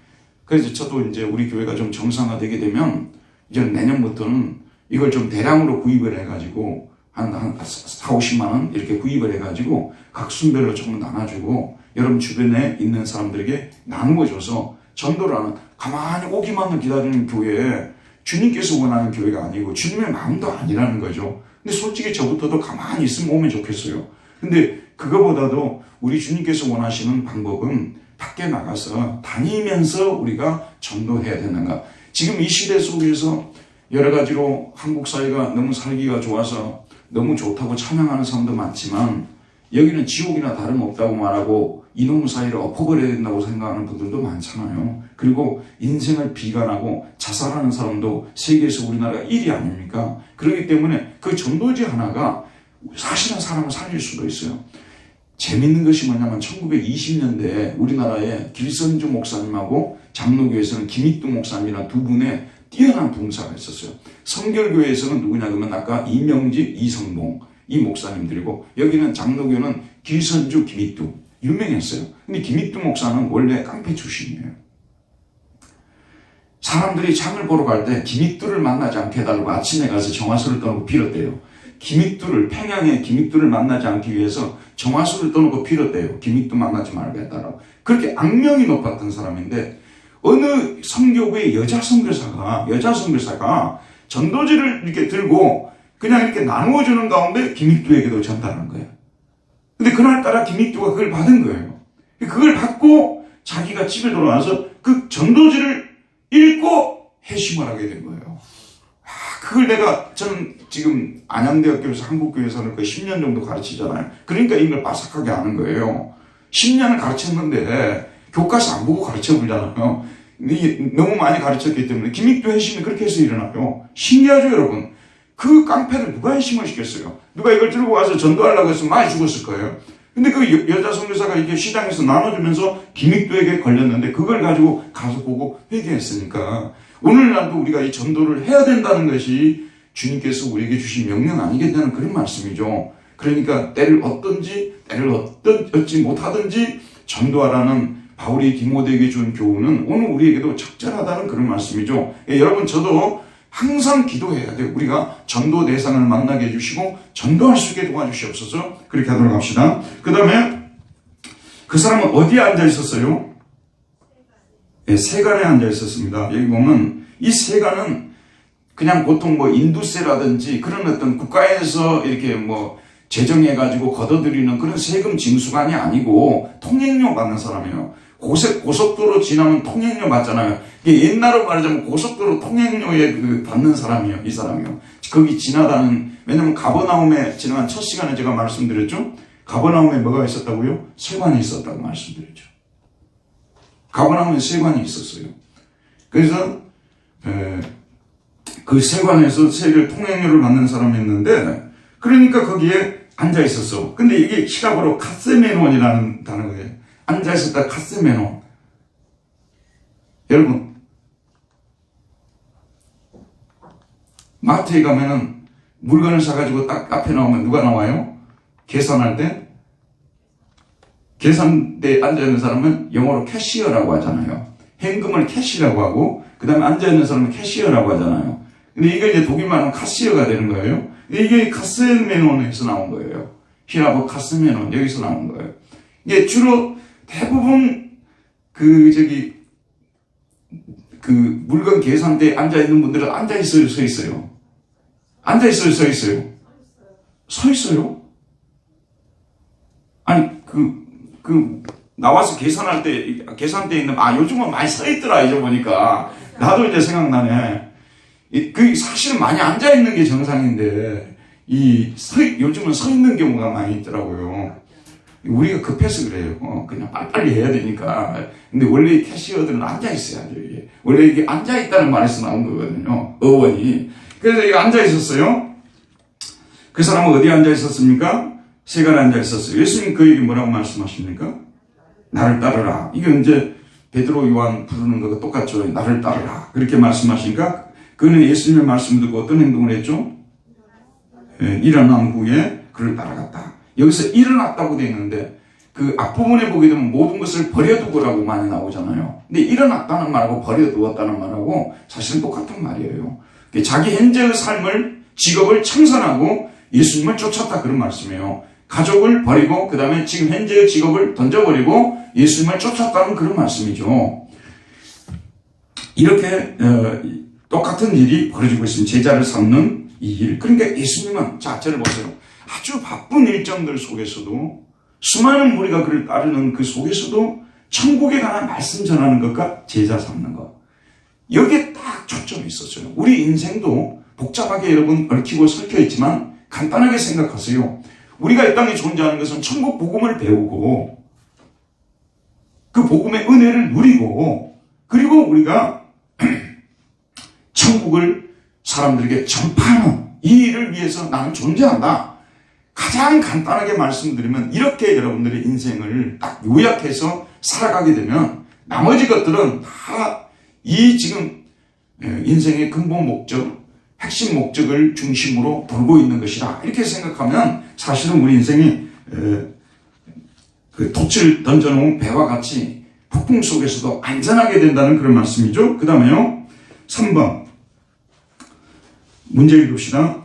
그래서 저도 이제 우리 교회가 좀 정상화되게 되면, 이제 내년부터는 이걸 좀 대량으로 구입을 해가지고, 한 4, 50만 원 이렇게 구입을 해가지고, 각 순별로 조금 나눠주고, 여러분 주변에 있는 사람들에게 나누어 줘서 전도를 하는, 가만히 오기만을 기다리는 교회에 주님께서 원하는 교회가 아니고 주님의 마음도 아니라는 거죠. 근데 솔직히 저부터도 가만히 있으면 오면 좋겠어요. 근데 그거보다도 우리 주님께서 원하시는 방법은 밖에 나가서 다니면서 우리가 전도해야 되는가. 지금 이 시대 속에서 여러 가지로 한국 사회가 너무 살기가 좋아서 너무 좋다고 찬양하는 사람도 많지만 여기는 지옥이나 다름없다고 말하고 이놈의 사회를 엎어버려야 된다고 생각하는 분들도 많잖아요. 그리고 인생을 비관하고 자살하는 사람도 세계에서 우리나라가 1위 아닙니까? 그렇기 때문에 그 전도지 하나가 사실은 사람을 살릴 수도 있어요. 재밌는 것이 뭐냐면 1920년대에 우리나라에 길선주 목사님하고 장로교에서는 김익두 목사님이나 두 분의 뛰어난 봉사가 있었어요. 성결교회에서는 누구냐 그러면 아까 이명직, 이성봉 이 목사님들이고, 여기는 장로교는 길선주, 김익두 유명했어요. 근데 김익두 목사는 원래 깡패 출신이에요. 사람들이 장을 보러 갈 때 김익두를 만나지 않게 해달라고 아침에 가서 정화수를 떠놓고 빌었대요. 김익두를, 평양에 김익두를 만나지 않기 위해서 정화수를 떠놓고 빌었대요. 김익두 만나지 말게 해달라고. 그렇게 악명이 높았던 사람인데, 어느 선교구의 여자 선교사가 전도지를 이렇게 들고 그냥 이렇게 나누어주는 가운데 김익두에게도 전달한 거예요. 근데 그날따라 김익두가 그걸 받은 거예요. 그걸 받고 자기가 집에 돌아와서 그 전도지를 읽고 회심을 하게 된 거예요. 그걸 저는 지금 안양대학교에서 한국교회에서는 거의 10년 정도 가르치잖아요. 그러니까 이걸 빠삭하게 아는 거예요. 10년을 가르쳤는데 교과서 안 보고 가르쳐 보잖아요. 너무 많이 가르쳤기 때문에 김익두 회심이 그렇게 해서 일어나요. 신기하죠, 여러분? 그 깡패를 누가 회심을 시켰어요? 누가 이걸 들고 와서 전도하려고 해서 많이 죽었을 거예요. 근데 그 여자 선교사가 이렇게 시장에서 나눠주면서 김익두에게 걸렸는데 그걸 가지고 가서 보고 회개했으니까 오늘날도 우리가 이 전도를 해야 된다는 것이 주님께서 우리에게 주신 명령 아니겠냐는 그런 말씀이죠. 그러니까 때를 얻든지 때를 얻지 못하든지 전도하라는 바울이 디모데에게 준 교훈은 오늘 우리에게도 적절하다는 그런 말씀이죠. 여러분 저도 항상 기도해야 돼요. 우리가 전도 대상을 만나게 해주시고 전도할 수 있게 도와주시옵소서. 그렇게 하도록 합시다. 그 다음에 그 사람은 어디에 앉아 있었어요? 네, 세간에 앉아 있었습니다. 여기 보면 이 세관은 그냥 보통 뭐 인두세라든지 그런 어떤 국가에서 이렇게 뭐 제정해가지고 걷어들이는 그런 세금 징수관이 아니고 통행료 받는 사람이에요. 고속도로 지나면 통행료 받잖아요. 이게 옛날로 말하자면 고속도로 통행료에 받는 사람이에요. 이 사람이요. 거기 지나다는, 왜냐면 가버나움에 지난 첫 시간에 제가 말씀드렸죠. 가버나움에 뭐가 있었다고요? 세관이 있었다고 말씀드렸죠. 가버나움에 세관이 있었어요. 그래서 그 세관에서 세를 통행료를 받는 사람이었는데, 그러니까 거기에 앉아 있었어. 근데 이게 히라보로 카세메논이라는 단어예요. 앉아 있었다 카세메논. 여러분, 마트에 가면은 물건을 사가지고 딱 앞에 나오면 누가 나와요? 계산할 때? 계산대에 앉아있는 사람은 영어로 캐시어라고 하잖아요. 현금을 캐시라고 하고, 그 다음에 앉아있는 사람은 캐시어라고 하잖아요. 근데 이게 이제 독일말 하면 카시어가 되는 거예요. 이게 카세메논에서 나온 거예요. 히라보 카세메논, 여기서 나온 거예요. 이게 주로 대부분 물건 계산대에 앉아있는 분들은 앉아있어요, 서 있어요? 앉아있어요, 서 있어요? 서 있어요? 아니, 나와서 계산할 때, 계산대에 있는, 요즘은 많이 서 있더라, 이제 보니까. 나도 이제 생각나네. 사실은 많이 앉아있는 게 정상인데, 요즘은 서 있는 경우가 많이 있더라고요. 우리가 급해서 그래요. 그냥 빨리빨리 해야 되니까. 근데 원래 캐시어들은 앉아있어야죠, 이게. 원래 이게 앉아있다는 말에서 나온 거거든요. 어원이. 그래서 이게 앉아있었어요. 그 사람은 어디에 앉아있었습니까? 세관에 앉아있었어요. 예수님 그에게 뭐라고 말씀하십니까? 나를 따르라. 이게 이제 베드로 요한 부르는 거가 똑같죠. 나를 따르라. 그렇게 말씀하시니까 그는 예수님의 말씀을 듣고 어떤 행동을 했죠? 일어난 후에 그를 따라갔다. 여기서 일어났다고 되어 있는데 그 앞부분에 보게 되면 모든 것을 버려두고라고 많이 나오잖아요. 근데 일어났다는 말하고 버려두었다는 말하고 사실은 똑같은 말이에요. 자기 현재의 삶을, 직업을 청산하고 예수님을 쫓았다 그런 말씀이에요. 가족을 버리고 그 다음에 지금 현재의 직업을 던져버리고 예수님을 쫓았다는 그런 말씀이죠. 이렇게 똑같은 일이 벌어지고 있습니다. 제자를 삼는 이 일. 그러니까 예수님은, 자, 저를 보세요. 아주 바쁜 일정들 속에서도 수많은 무리가 그를 따르는 그 속에서도 천국에 관한 말씀 전하는 것과 제자 삼는 것. 여기에 딱 초점이 있었어요. 우리 인생도 복잡하게 여러분 얽히고 설켜 있지만 간단하게 생각하세요. 우리가 이 땅에 존재하는 것은 천국 복음을 배우고 그 복음의 은혜를 누리고 그리고 우리가 천국을 사람들에게 전파하는 이 일을 위해서 나는 존재한다. 가장 간단하게 말씀드리면 이렇게 여러분들의 인생을 딱 요약해서 살아가게 되면 나머지 것들은 다 이 지금 인생의 근본 목적, 핵심 목적을 중심으로 돌고 있는 것이다. 이렇게 생각하면 사실은 우리 인생이 그 돛을 던져놓은 배와 같이 폭풍 속에서도 안전하게 된다는 그런 말씀이죠. 그 다음에요. 3번 문제 읽읍시다.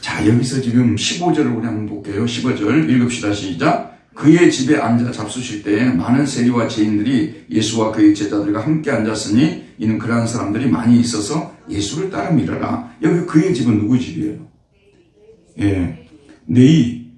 자, 여기서 지금 15절을 우리 한번 볼게요. 15절 읽읍시다. 시작. 그의 집에 앉아 잡수실 때에 많은 세리와 죄인들이 예수와 그의 제자들과 함께 앉았으니 이는 그러한 사람들이 많이 있어서 예수를 따라 밀어라. 여기 그의 집은 누구 집이에요? 예, 네이.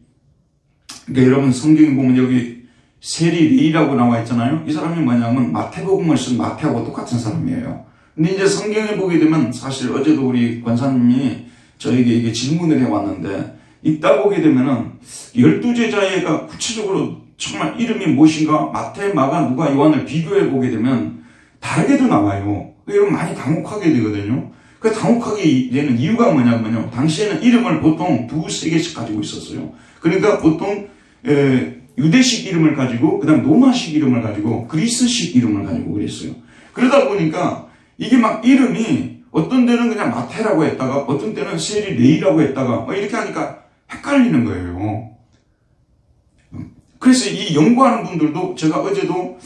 그러니까 여러분 성경에 보면 여기 세리 네이라고 나와 있잖아요. 이 사람이 뭐냐면 마태복음을 쓴 마태하고 똑같은 사람이에요. 근데 이제 성경에 보게 되면 사실 어제도 우리 권사님이 저에게 이게 질문을 해왔는데 읽다 보게 되면은 12제자가 구체적으로 정말 이름이 무엇인가 마태, 마가, 누가, 요한을 비교해 보게 되면 다르게도 나와요. 여러분 많이 당혹하게 되거든요. 그 당혹하게 되는 이유가 뭐냐면요. 당시에는 이름을 보통 2-3개씩 가지고 있었어요. 그러니까 보통 유대식 이름을 가지고 그 다음 로마식 이름을 가지고 그리스식 이름을 가지고 그랬어요. 그러다 보니까 이게 막 이름이 어떤 때는 그냥 마태라고 했다가 어떤 때는 세리 네이라고 했다가 이렇게 하니까 헷갈리는 거예요. 그래서 이 연구하는 분들도 제가 어제도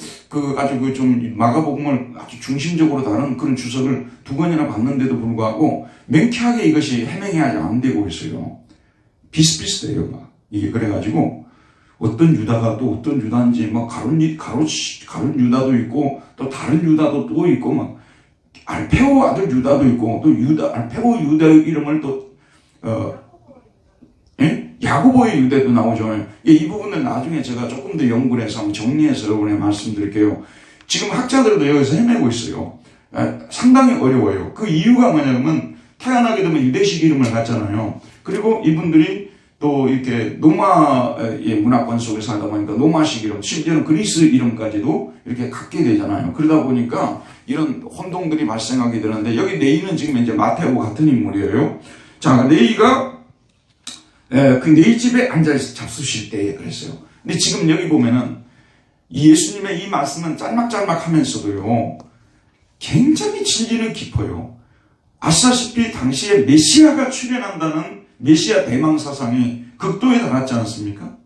아주 좀 마가복음을 아주 중심적으로 다룬 그런 주석을 2권이나 봤는데도 불구하고 명쾌하게 이것이 해명이 아직 안 되고 있어요. 비슷비슷해요. 막. 이게 그래가지고 어떤 유다가 또 어떤 유다인지 막 가룟 유다도 있고 또 다른 유다도 또 있고 막 알페오 아들 유다도 있고 또 알페오 유다 이름을 또 야고보의 유대도 나오죠. 이 부분은 나중에 제가 조금 더 연구를 해서 한번 정리해서 여러분에 말씀드릴게요. 지금 학자들도 여기서 헤매고 있어요. 상당히 어려워요. 그 이유가 뭐냐면 태어나게 되면 유대식 이름을 갖잖아요. 그리고 이분들이 또 이렇게 노마의 문화권 속에 살다 보니까 노마식 이름, 심지어는 그리스 이름까지도 이렇게 갖게 되잖아요. 그러다 보니까 이런 혼동들이 발생하게 되는데 여기 네이는 지금 이제 마태하고 같은 인물이에요. 자, 네이가 그 네이 집에 앉아서 잡수실 때 그랬어요. 근데 지금 여기 보면은 예수님의 이 말씀은 짤막짤막하면서도요 굉장히 진리는 깊어요. 아시다시피 당시에 메시아가 출현한다는 메시아 대망 사상이 극도에 달았지 않았습니까?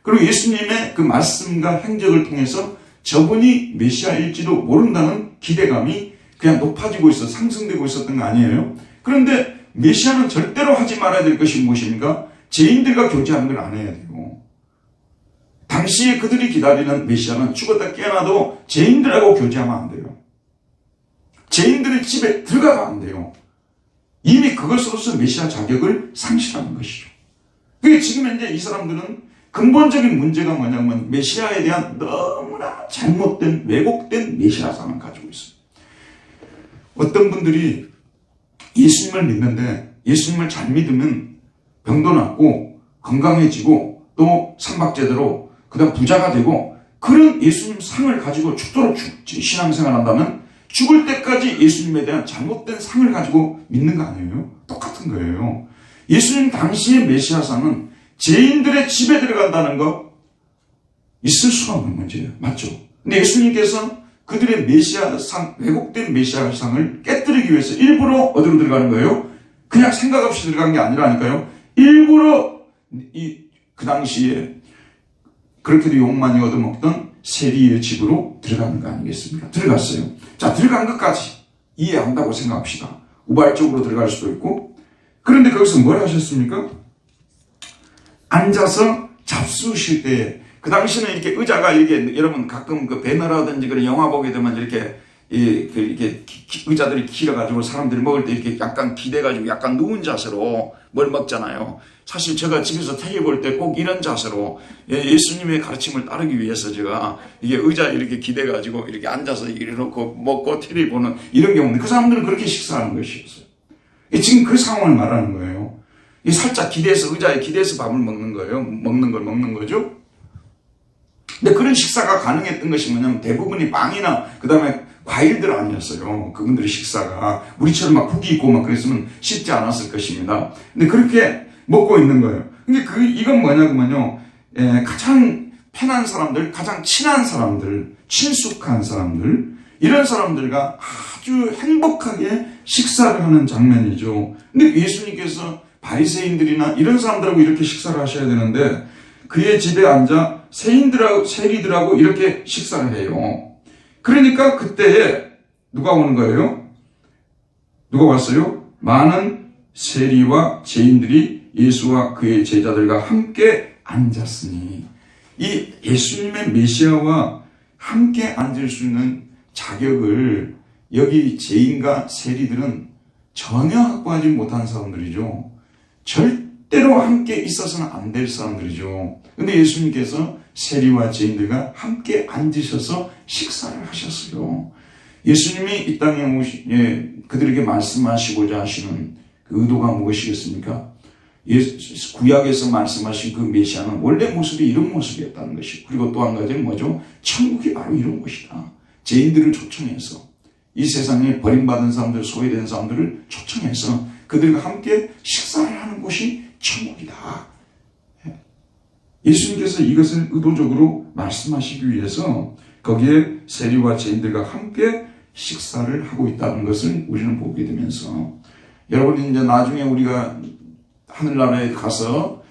그리고 예수님의 그 말씀과 행적을 통해서 저분이 메시아일지도 모른다는 기대감이 그냥 높아지고 있어 상승되고 있었던 거 아니에요? 그런데 메시아는 절대로 하지 말아야 될 것이 무엇입니까? 죄인들과 교제하는 걸 안 해야 돼요. 당시에 그들이 기다리는 메시아는 죽었다 깨어나도 죄인들하고 교제하면 안 돼요. 죄인들의 집에 들어가도 안 돼요. 이미 그것으로서 메시아 자격을 상실하는 것이죠. 그게 지금 현재 이 사람들은 근본적인 문제가 뭐냐면 메시아에 대한 너무나 잘못된 왜곡된 메시아상을 가지고 있어요. 어떤 분들이 예수님을 믿는데 예수님을 잘 믿으면 병도 낫고 건강해지고 또 삼박제대로 그다음 부자가 되고 그런 예수님 상을 가지고 죽도록 신앙생활 한다면 죽을 때까지 예수님에 대한 잘못된 상을 가지고 믿는 거 아니에요? 똑같은 거예요. 예수님 당시의 메시아상은 죄인들의 집에 들어간다는 거 있을 수가 없는 문제예요. 맞죠? 근데 예수님께서 그들의 메시아상, 왜곡된 메시아상을 깨뜨리기 위해서 일부러 어디로 들어가는 거예요? 그냥 생각 없이 들어간 게 아니라니까요. 일부러 그 당시에 그렇게도 욕많이 얻어먹던 세리의 집으로 들어가는 거 아니겠습니까? 들어갔어요. 자, 들어간 것까지 이해한다고 생각합시다. 우발적으로 들어갈 수도 있고. 그런데 거기서 뭘 하셨습니까? 앉아서 잡수실 때에 그 당시는 이렇게 의자가 이렇게 여러분 가끔 그 배너라든지 그런 영화 보게 되면 이렇게 의자들이 길어가지고 사람들이 먹을 때 이렇게 약간 기대가지고 약간 누운 자세로 뭘 먹잖아요. 사실 제가 집에서 TV 볼 때 꼭 이런 자세로 예수님의 가르침을 따르기 위해서 제가 이게 의자에 이렇게 기대가지고 이렇게 앉아서 이래놓고 먹고 TV 보는 이런 경우는 그 사람들은 그렇게 식사하는 것이었어요. 지금 그 상황을 말하는 거예요. 살짝 기대서 의자에 기대서 밥을 먹는 거예요. 먹는 거죠. 근데 그런 식사가 가능했던 것이 뭐냐면 대부분이 빵이나 그 다음에 과일들 아니었어요. 그분들의 식사가 우리처럼 막 국이 있고 막 그랬으면 쉽지 않았을 것입니다. 근데 그렇게 먹고 있는 거예요. 근데 이건 뭐냐면요, 가장 편한 사람들, 가장 친한 사람들, 친숙한 사람들, 이런 사람들과 아주 행복하게 식사를 하는 장면이죠. 근데 예수님께서 바리새인들이나 이런 사람들하고 이렇게 식사를 하셔야 되는데 그의 집에 앉아 세리들하고 이렇게 식사를 해요. 그러니까 그때에 누가 오는 거예요? 누가 왔어요? 많은 세리와 죄인들이 예수와 그의 제자들과 함께 앉았으니 이 예수님의 메시아와 함께 앉을 수 있는 자격을 여기 죄인과 세리들은 전혀 확보하지 못한 사람들이죠. 절대로 함께 있어서는 안 될 사람들이죠. 근데 예수님께서 세리와 죄인들과 함께 앉으셔서 식사를 하셨어요. 예수님이 이 땅에 그들에게 말씀하시고자 하시는 그 의도가 무엇이겠습니까? 구약에서 말씀하신 그 메시아는 원래 모습이 이런 모습이었다는 것이고, 그리고 또 한 가지는 뭐죠? 천국이 바로 이런 곳이다. 죄인들을 초청해서 이 세상에 버림받은 사람들, 소외된 사람들을 초청해서 그들과 함께 식사를 하는 곳이 천국이다. 예수님께서 이것을 의도적으로 말씀하시기 위해서 거기에 세리와 죄인들과 함께 식사를 하고 있다는 것을 우리는 보게 되면서, 여러분이 이제 나중에 우리가 하늘나라에 가서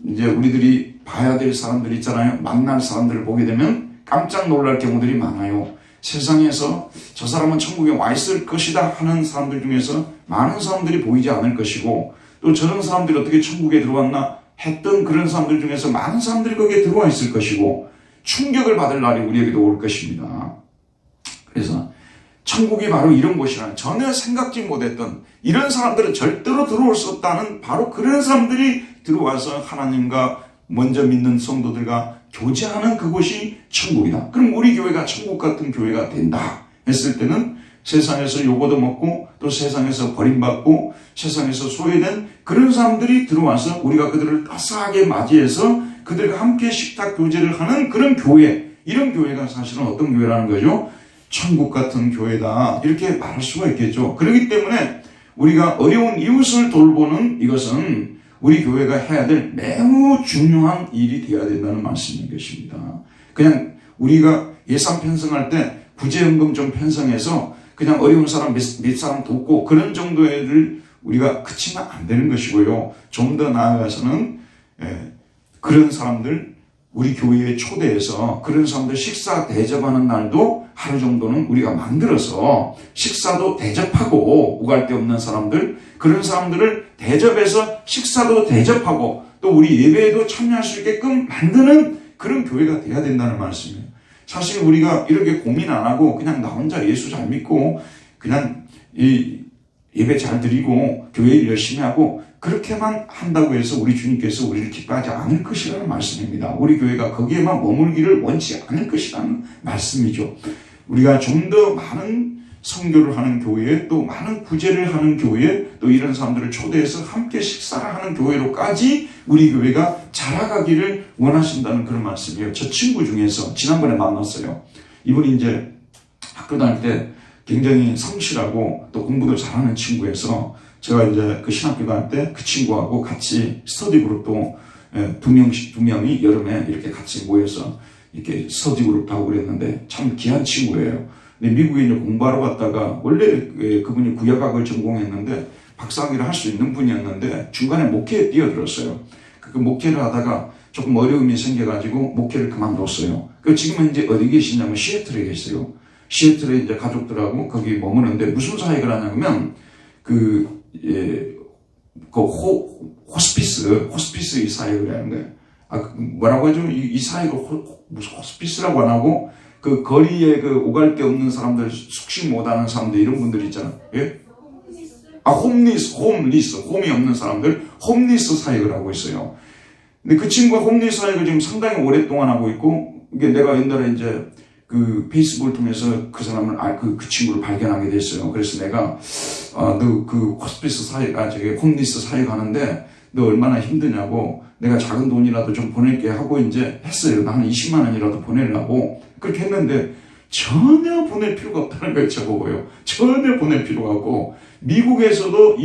이제 우리들이 봐야 될 사람들 있잖아요. 만날 사람들을 보게 되면 깜짝 놀랄 경우들이 많아요. 세상에서 저 사람은 천국에 와 있을 것이다 하는 사람들 중에서 많은 사람들이 보이지 않을 것이고, 또 저런 사람들이 어떻게 천국에 들어왔나 했던 그런 사람들 중에서 많은 사람들이 거기에 들어와 있을 것이고 충격을 받을 날이 우리에게도 올 것입니다. 그래서 천국이 바로 이런 곳이라는, 전혀 생각지 못했던 이런 사람들은 절대로 들어올 수 없다는, 바로 그런 사람들이 들어와서 하나님과 먼저 믿는 성도들과 교제하는 그곳이 천국이다. 그럼 우리 교회가 천국 같은 교회가 된다 했을 때는 세상에서 요거도 먹고 또 세상에서 버림받고 세상에서 소외된 그런 사람들이 들어와서 우리가 그들을 따스하게 맞이해서 그들과 함께 식탁 교제를 하는 그런 교회, 이런 교회가 사실은 어떤 교회라는 거죠? 천국 같은 교회다, 이렇게 말할 수가 있겠죠. 그렇기 때문에 우리가 어려운 이웃을 돌보는 이것은 우리 교회가 해야 될 매우 중요한 일이 되어야 된다는 말씀인 것입니다. 그냥 우리가 예산 편성할 때 구제연금 좀 편성해서 그냥 어려운 사람 몇 사람 돕고 그런 정도의 일을 우리가 그치면 안 되는 것이고요. 좀 더 나아가서는 그런 사람들 우리 교회에 초대해서 그런 사람들 식사 대접하는 날도 하루 정도는 우리가 만들어서 식사도 대접하고, 오갈 데 없는 사람들, 그런 사람들을 대접해서 식사도 대접하고 또 우리 예배에도 참여할 수 있게끔 만드는 그런 교회가 돼야 된다는 말씀이에요. 사실 우리가 이렇게 고민 안 하고 그냥 나 혼자 예수 잘 믿고 그냥 이 예배 잘 드리고 교회 일 열심히 하고 그렇게만 한다고 해서 우리 주님께서 우리를 기뻐하지 않을 것이라는 말씀입니다. 우리 교회가 거기에만 머물기를 원치 않을 것이라는 말씀이죠. 우리가 좀 더 많은 선교를 하는 교회, 또 많은 구제를 하는 교회, 또 이런 사람들을 초대해서 함께 식사를 하는 교회로까지 우리 교회가 자라가기를 원하신다는 그런 말씀이에요. 저 친구 중에서 지난번에 만났어요. 이분이 이제 학교 다닐 때 굉장히 성실하고 또 공부도 잘하는 친구여서 제가 이제 그 신학교 다닐 때 그 친구하고 같이 스터디 그룹도 두 명이 여름에 이렇게 같이 모여서 이렇게 스터디 그룹도 하고 그랬는데 참 귀한 친구예요. 근데 미국에 이제 공부하러 갔다가 원래 그분이 구약학을 전공했는데 박사학위를 할 수 있는 분이었는데 중간에 목회에 뛰어들었어요. 그 목회를 하다가 조금 어려움이 생겨가지고 목회를 그만뒀어요. 그 지금은 이제 어디 계시냐면 시애틀에 계세요. 시애틀에 이제 가족들하고 거기 머무는데 무슨 사역을 하냐면 호스피스 이 사역을 하는 거예요. 뭐라고 하죠? 이 사역을 무슨 호스피스라고 안 하고 그 거리에 그 오갈 데 없는 사람들, 숙식 못하는 사람들, 이런 분들 있잖아. 예? 홈이 없는 사람들, 홈리스 사역을 하고 있어요. 근데 그 친구가 홈리스 사역을 지금 상당히 오랫동안 하고 있고, 이게 내가 옛날에 이제 그 페이스북을 통해서 그 사람을, 그 친구를 발견하게 됐어요. 그래서 내가, 너 그 호스피스 사역, 홈리스 사역 하는데, 너 얼마나 힘드냐고, 내가 작은 돈이라도 좀 보낼게 하고 이제 했어요. 나 한 20만 원이라도 보내려고. 그렇게 했는데 전혀 보낼 필요가 없다는 걸 저보고요. 전혀 보낼 필요가 없고 미국에서도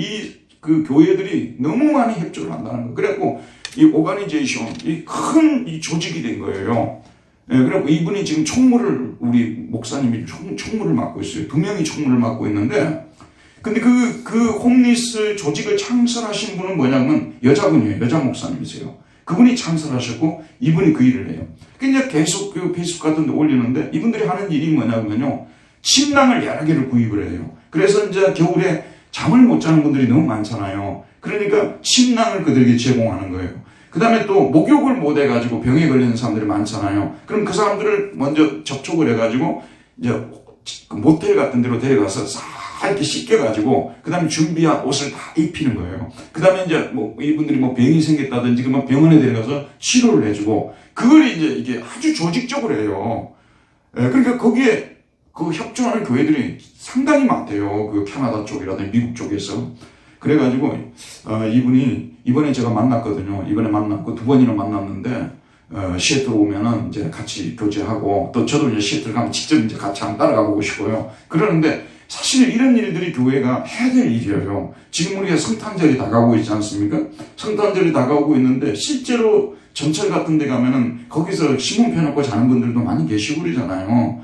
그 교회들이 너무 많이 협조를 한다는 거. 그래갖고 이 오가니제이션, 이 큰 이 조직이 된 거예요. 그래갖고 이분이 지금 우리 목사님이 총무를 맡고 있어요. 2명이 총무를 맡고 있는데, 근데 그 홈리스 조직을 창설하신 분은 뭐냐면 여자분이에요. 여자 목사님이세요. 그분이 창설하셨고 이분이 그 일을 해요. 그러니까 계속 그 페이스북 같은 데 올리는데 이분들이 하는 일이 뭐냐면요, 침낭을 여러 개를 구입을 해요. 그래서 이제 겨울에 잠을 못 자는 분들이 너무 많잖아요. 그러니까 침낭을 그들에게 제공하는 거예요. 그 다음에 또 목욕을 못 해가지고 병에 걸리는 사람들이 많잖아요. 그럼 그 사람들을 먼저 접촉을 해가지고 이제 모텔 같은 데로 데려가서 싹 이렇게 씻겨가지고 그 다음에 준비한 옷을 다 입히는 거예요. 그 다음에 이제 이분들이 병이 생겼다든지 그러면 병원에 데려가서 치료를 해주고, 그걸 이제 이게 아주 조직적으로 해요. 그러니까 거기에 그 협조하는 교회들이 상당히 많대요. 그 캐나다 쪽이라든지 미국 쪽에서. 그래가지고 이분이 이번에 제가 만났거든요. 이번에 만났고 2번이나 만났는데 시애틀 오면은 이제 같이 교제하고, 또 저도 이제 시애틀 가면 직접 이제 같이 한번 따라가 보고 싶고요. 그러는데 사실 이런 일들이 교회가 해야 될 일이에요. 지금 우리가 성탄절이 다가오고 있지 않습니까? 성탄절이 다가오고 있는데 실제로 전철 같은 데 가면은 거기서 신문 펴놓고 자는 분들도 많이 계시고 그러잖아요.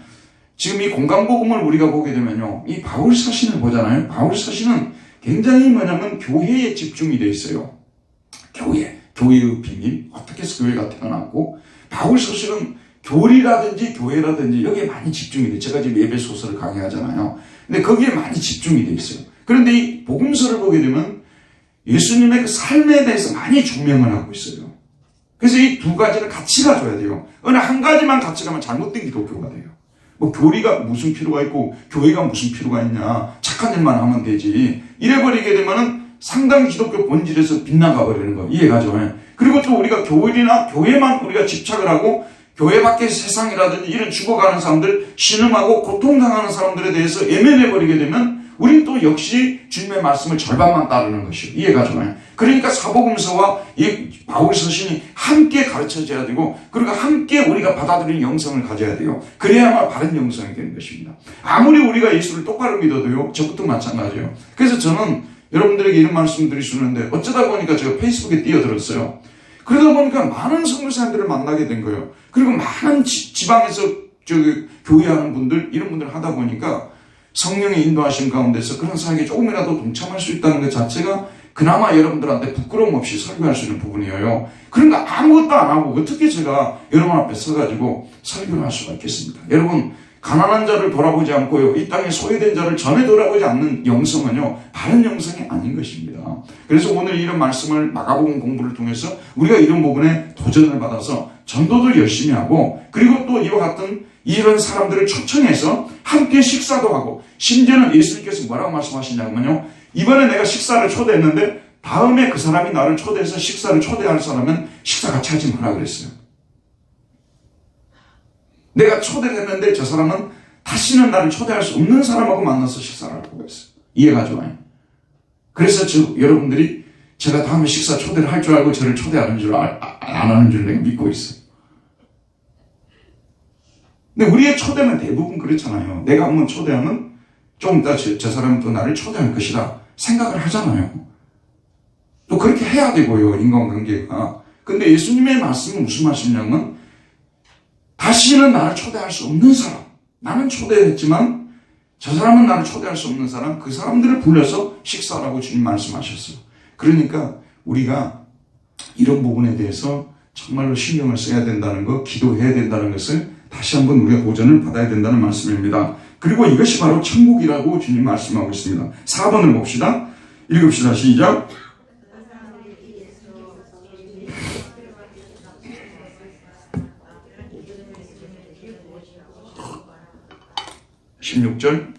지금 이 공간복음을 우리가 보게 되면요, 이 바울 서신을 보잖아요. 바울 서신은 굉장히 뭐냐면 교회에 집중이 돼 있어요. 교회의 비밀, 어떻게 해서 교회가 태어났고, 바울 서신은 교리라든지 교회라든지 여기에 많이 집중이 돼요. 제가 지금 예배 소설을 강의하잖아요. 근데 거기에 많이 집중이 돼 있어요. 그런데 이 복음서를 보게 되면 예수님의 그 삶에 대해서 많이 조명을 하고 있어요. 그래서 이 두 가지를 같이 가져야 돼요. 어느 한 가지만 같이 가면 잘못된 기독교가 돼요. 뭐 교리가 무슨 필요가 있고 교회가 무슨 필요가 있냐, 착한 일만 하면 되지, 이래버리게 되면은 상당히 기독교 본질에서 빗나가 버리는 거 이해가죠? 그리고 또 우리가 교회만 우리가 집착을 하고 교회 밖의 세상이라든지 이런 죽어가는 사람들, 신음하고 고통당하는 사람들에 대해서 예면해버리게 되면 우린 또 역시 주님의 말씀을 절반만 따르는 것이요. 이해가죠? 그러니까 사복음서와 이 바울 서신이 함께 가르쳐져야 되고, 그리고 함께 우리가 받아들이는 영성을 가져야 돼요. 그래야만 바른 영성이 되는 것입니다. 아무리 우리가 예수를 똑바로 믿어도요, 저부터 마찬가지예요. 그래서 저는 여러분들에게 이런 말씀 드릴 수 있는데, 어쩌다 보니까 제가 페이스북에 뛰어들었어요. 그러다 보니까 많은 선교사님들을 만나게 된 거예요. 그리고 많은 지방에서 교회하는 분들, 이런 분들 하다 보니까 성령의 인도하심 가운데서 그런 사역에 조금이라도 동참할 수 있다는 것 자체가 그나마 여러분들한테 부끄러움 없이 설교할 수 있는 부분이에요. 그러니까 아무것도 안 하고 어떻게 제가 여러분 앞에 서가지고 설교를 할 수가 있겠습니까? 여러분, 가난한 자를 돌아보지 않고요, 이 땅에 소외된 자를 전에 돌아보지 않는 영성은요, 바른 영성이 아닌 것입니다. 그래서 오늘 이런 말씀을 마가복음 공부를 통해서 우리가 이런 부분에 도전을 받아서 전도도 열심히 하고, 그리고 또 이와 같은 이런 사람들을 초청해서 함께 식사도 하고, 심지어는 예수님께서 뭐라고 말씀하시냐면요, 이번에 내가 식사를 초대했는데 다음에 그 사람이 나를 초대해서 식사를 초대할 사람은 식사 같이 하지 마라 그랬어요. 내가 초대를 했는데 저 사람은 다시는 나를 초대할 수 없는 사람하고 만나서 식사를 하라고 했어요. 이해가죠? 그래서 여러분들이 제가 다음에 식사 초대를 할 줄 알고 저를 초대하는 줄 안 하는 줄 내가 믿고 있어요. 근데 우리의 초대는 대부분 그렇잖아요. 내가 한번 초대하면 좀 이따 저 사람은 또 나를 초대할 것이다 생각을 하잖아요. 또 그렇게 해야 되고요, 인간관계가. 근데 예수님의 말씀은 무슨 말씀이냐면, 다시는 나를 초대할 수 없는 사람, 나는 초대했지만 저 사람은 나를 초대할 수 없는 사람, 그 사람들을 불러서 식사하라고 주님 말씀하셨어요. 그러니까 우리가 이런 부분에 대해서 정말로 신경을 써야 된다는 것, 기도해야 된다는 것을 다시 한번 우리가 도전을 받아야 된다는 말씀입니다. 그리고 이것이 바로 천국이라고 주님 말씀하고 있습니다. 4번을 봅시다. 읽읍시다. 시작. 16절.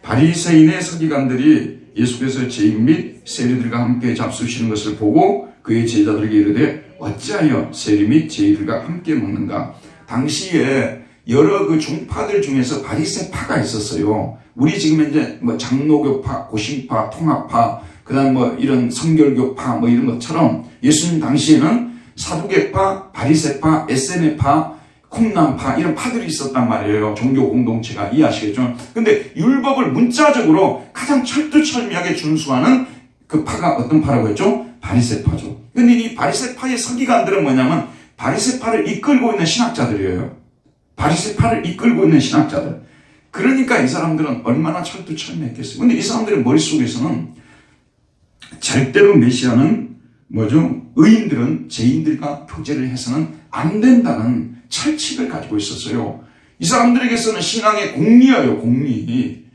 바리새인의 서기관들이 예수께서 죄인 및 세리들과 함께 잡수시는 것을 보고 그의 제자들에게 이르되 어찌하여 세리 및 제이들과 함께 먹는가? 당시에 여러 그 종파들 중에서 바리새파가 있었어요. 우리 지금 이제 뭐 장로교파, 고신파, 통합파, 그다음 뭐 이런 성결교파 뭐 이런 것처럼 예수님 당시에는 사두개파, 바리새파, 에세네파, 콩남파 이런 파들이 있었단 말이에요. 종교 공동체가. 이해하시겠죠? 근데 율법을 문자적으로 가장 철두철미하게 준수하는 그 파가 어떤 파라고 했죠? 바리새파죠. 근데 이 바리새파의 서기관들은 뭐냐면 바리새파를 이끌고 있는 신학자들이에요. 바리새파를 이끌고 있는 신학자들. 그러니까 이 사람들은 얼마나 철두철미했겠어요. 근데 이 사람들의 머릿속에서는 절대로 메시아는 뭐죠? 의인들은 죄인들과 교제를 해서는 안 된다는 철칙을 가지고 있었어요. 이 사람들에게서는 신앙의 공리예요, 공리.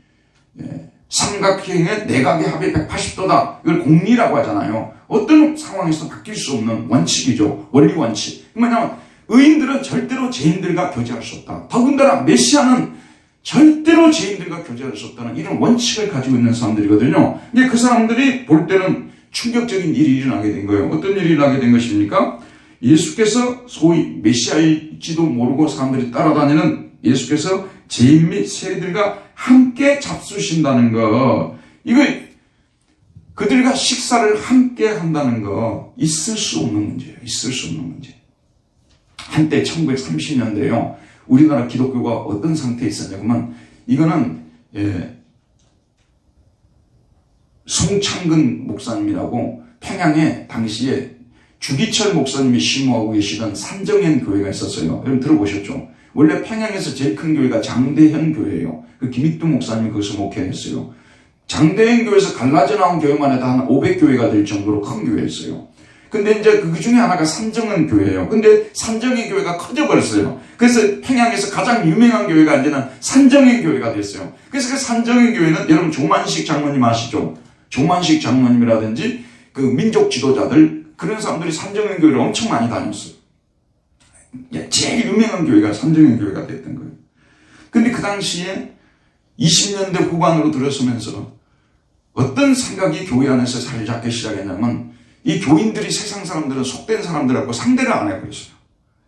삼각형의 내각의 합이 180도다. 이걸 공리라고 하잖아요. 어떤 상황에서 바뀔 수 없는 원칙이죠. 원리 원칙. 뭐냐면 의인들은 절대로 죄인들과 교제할 수 없다. 더군다나 메시아는 절대로 죄인들과 교제할 수 없다는 이런 원칙을 가지고 있는 사람들이거든요. 근데 그 사람들이 볼 때는 충격적인 일이 일어나게 된 거예요. 어떤 일이 일어나게 된 것입니까? 예수께서 소위 메시아일지도 모르고 사람들이 따라다니는 예수께서 죄인 및 세리들과 함께 잡수신다는 거, 이거 그들과 식사를 함께 한다는 거 있을 수 없는 문제예요. 있을 수 없는 문제. 한때 1930년대에요. 우리나라 기독교가 어떤 상태에 있었냐면 이거는 송창근 목사님이라고 평양에 당시에 주기철 목사님이 심호하고 계시던 산정현 교회가 있었어요. 여러분 들어보셨죠? 원래 평양에서 제일 큰 교회가 장대현 교회예요. 그 김익두 목사님이 거기서 목회했어요. 장대현 교회에서 갈라져 나온 교회만 해도 한 500교회가 될 정도로 큰 교회였어요. 근데 이제 그 중에 하나가 산정현 교회예요. 근데 산정현 교회가 커져버렸어요. 그래서 평양에서 가장 유명한 교회가 이제는 산정현 교회가 됐어요. 그래서 그 산정현 교회는 여러분 조만식 장로님 아시죠? 조만식 장로님이라든지 그 민족 지도자들, 그런 사람들이 산정현 교회를 엄청 많이 다녔어요. 제일 유명한 교회가 산정현 교회가 됐던 거예요. 근데 그 당시에 20년대 후반으로 들어서면서 어떤 생각이 교회 안에서 자리 잡기 시작했냐면, 이 교인들이 세상 사람들은 속된 사람들하고 상대를 안 해버렸어요.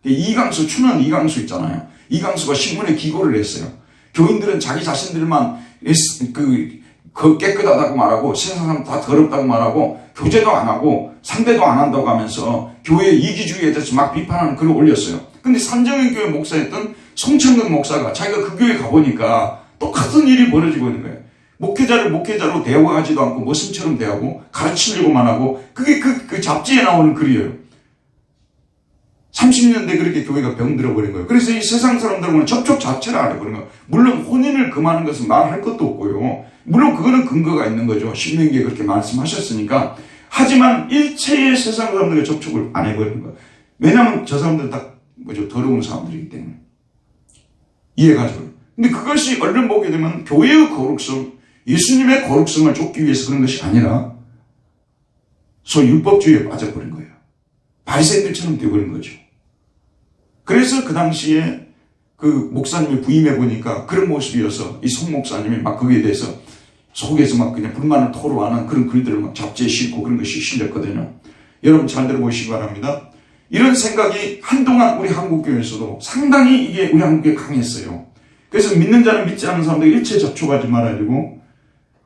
이강수, 춘원 이강수 있잖아요. 이강수가 신문에 기고를 했어요. 교인들은 자기 자신들만 깨끗하다고 말하고 세상 사람 다 더럽다고 말하고 교제도 안 하고 상대도 안 한다고 하면서 교회 이기주의에 대해서 막 비판하는 글을 올렸어요. 근데 산정현 교회 목사였던 송창근 목사가 자기가 그 교회 가보니까 똑같은 일이 벌어지고 있는 거예요. 목회자를 목회자로 대우하지도 않고 머슴처럼 대하고 가르치려고만 하고, 그게 그 잡지에 나오는 글이에요. 30년대 그렇게 교회가 병들어 버린 거예요. 그래서 이 세상 사람들하고는 접촉 자체를 안 해버린 거예요. 물론 혼인을 금하는 것은 말할 것도 없고요. 물론 그거는 근거가 있는 거죠. 신명기에 그렇게 말씀하셨으니까. 하지만 일체의 세상 사람들과 접촉을 안 해버리는 거예요. 왜냐하면 저 사람들은 다 더러운 사람들이기 때문에. 이해가죠. 근데 그것이 얼른 보게 되면 교회의 거룩성, 예수님의 거룩성을 쫓기 위해서 그런 것이 아니라 소위 율법주의에 빠져버린 거예요. 바리새인들처럼 되어버린 거죠. 그래서 그 당시에 그 목사님이 부임해 보니까 그런 모습이어서 이 송 목사님이 막 거기에 대해서 속에서 막 그냥 불만을 토로하는 그런 글들을 막 잡지에 싣고 그런 것이 실렸거든요. 여러분 잘 들어보시기 바랍니다. 이런 생각이 한동안 우리 한국교회에서도 상당히 이게 우리 한국교회에 강했어요. 그래서 믿는 자는 믿지 않는 사람들 일체 접촉하지 말아야 되고,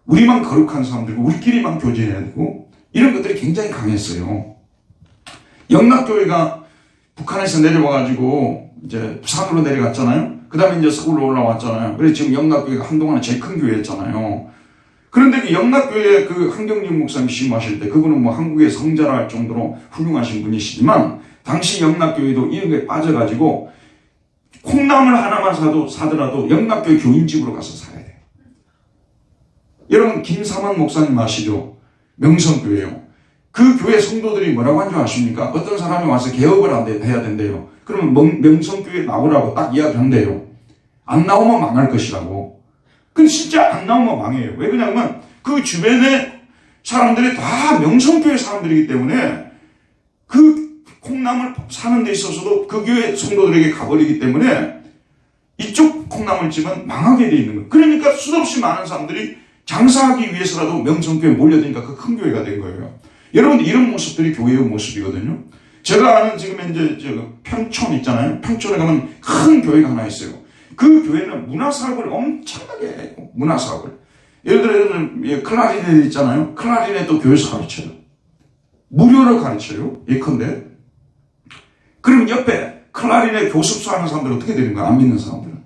우리만 거룩한 사람들이고 우리끼리만 교제해야 되고, 이런 것들이 굉장히 강했어요. 영락교회가 북한에서 내려와가지고 이제 부산으로 내려갔잖아요. 그 다음에 이제 서울로 올라왔잖아요. 그래서 지금 영락교회가 한동안은 제일 큰 교회였잖아요. 그런데 그 영락교회 그 한경진 목사님 시임하실 때 그분은 뭐 한국의 성자라 할 정도로 훌륭하신 분이시지만, 당시 영락교회도 이런 거에 빠져가지고 콩나물 하나만 사더라도 영락교회 교인집으로 가서 사야 돼요. 여러분 김사만 목사님 아시죠? 명성교회요. 그 교회 성도들이 뭐라고 한 줄 아십니까? 어떤 사람이 와서 개업을 해야 된대요. 그러면 명성교회 나오라고 딱 이야기한대요. 안 나오면 망할 것이라고. 근데 진짜 안 나오면 망해요. 왜 그러냐면 그 주변에 사람들이 다 명성교회 사람들이기 때문에 그 콩나물 사는 데 있어서도 그 교회 성도들에게 가버리기 때문에 이쪽 콩나물집은 망하게 돼 있는 거예요. 그러니까 수없이 많은 사람들이 장사하기 위해서라도 명성교회에 몰려드니까 그 큰 교회가 된 거예요. 여러분들 이런 모습들이 교회의 모습이거든요. 제가 아는 지금 이제 평촌 있잖아요. 평촌에 가면 큰 교회가 하나 있어요. 그 교회는 문화사업을 엄청나게 해요. 문화사업을. 예를 들어 클라리넷 있잖아요. 클라리넷도 교회에서 가르쳐요. 무료로 가르쳐요. 예컨대. 그럼 옆에 클라리넷 교습소 하는 사람들은 어떻게 되는 거야? 안 믿는 사람들은.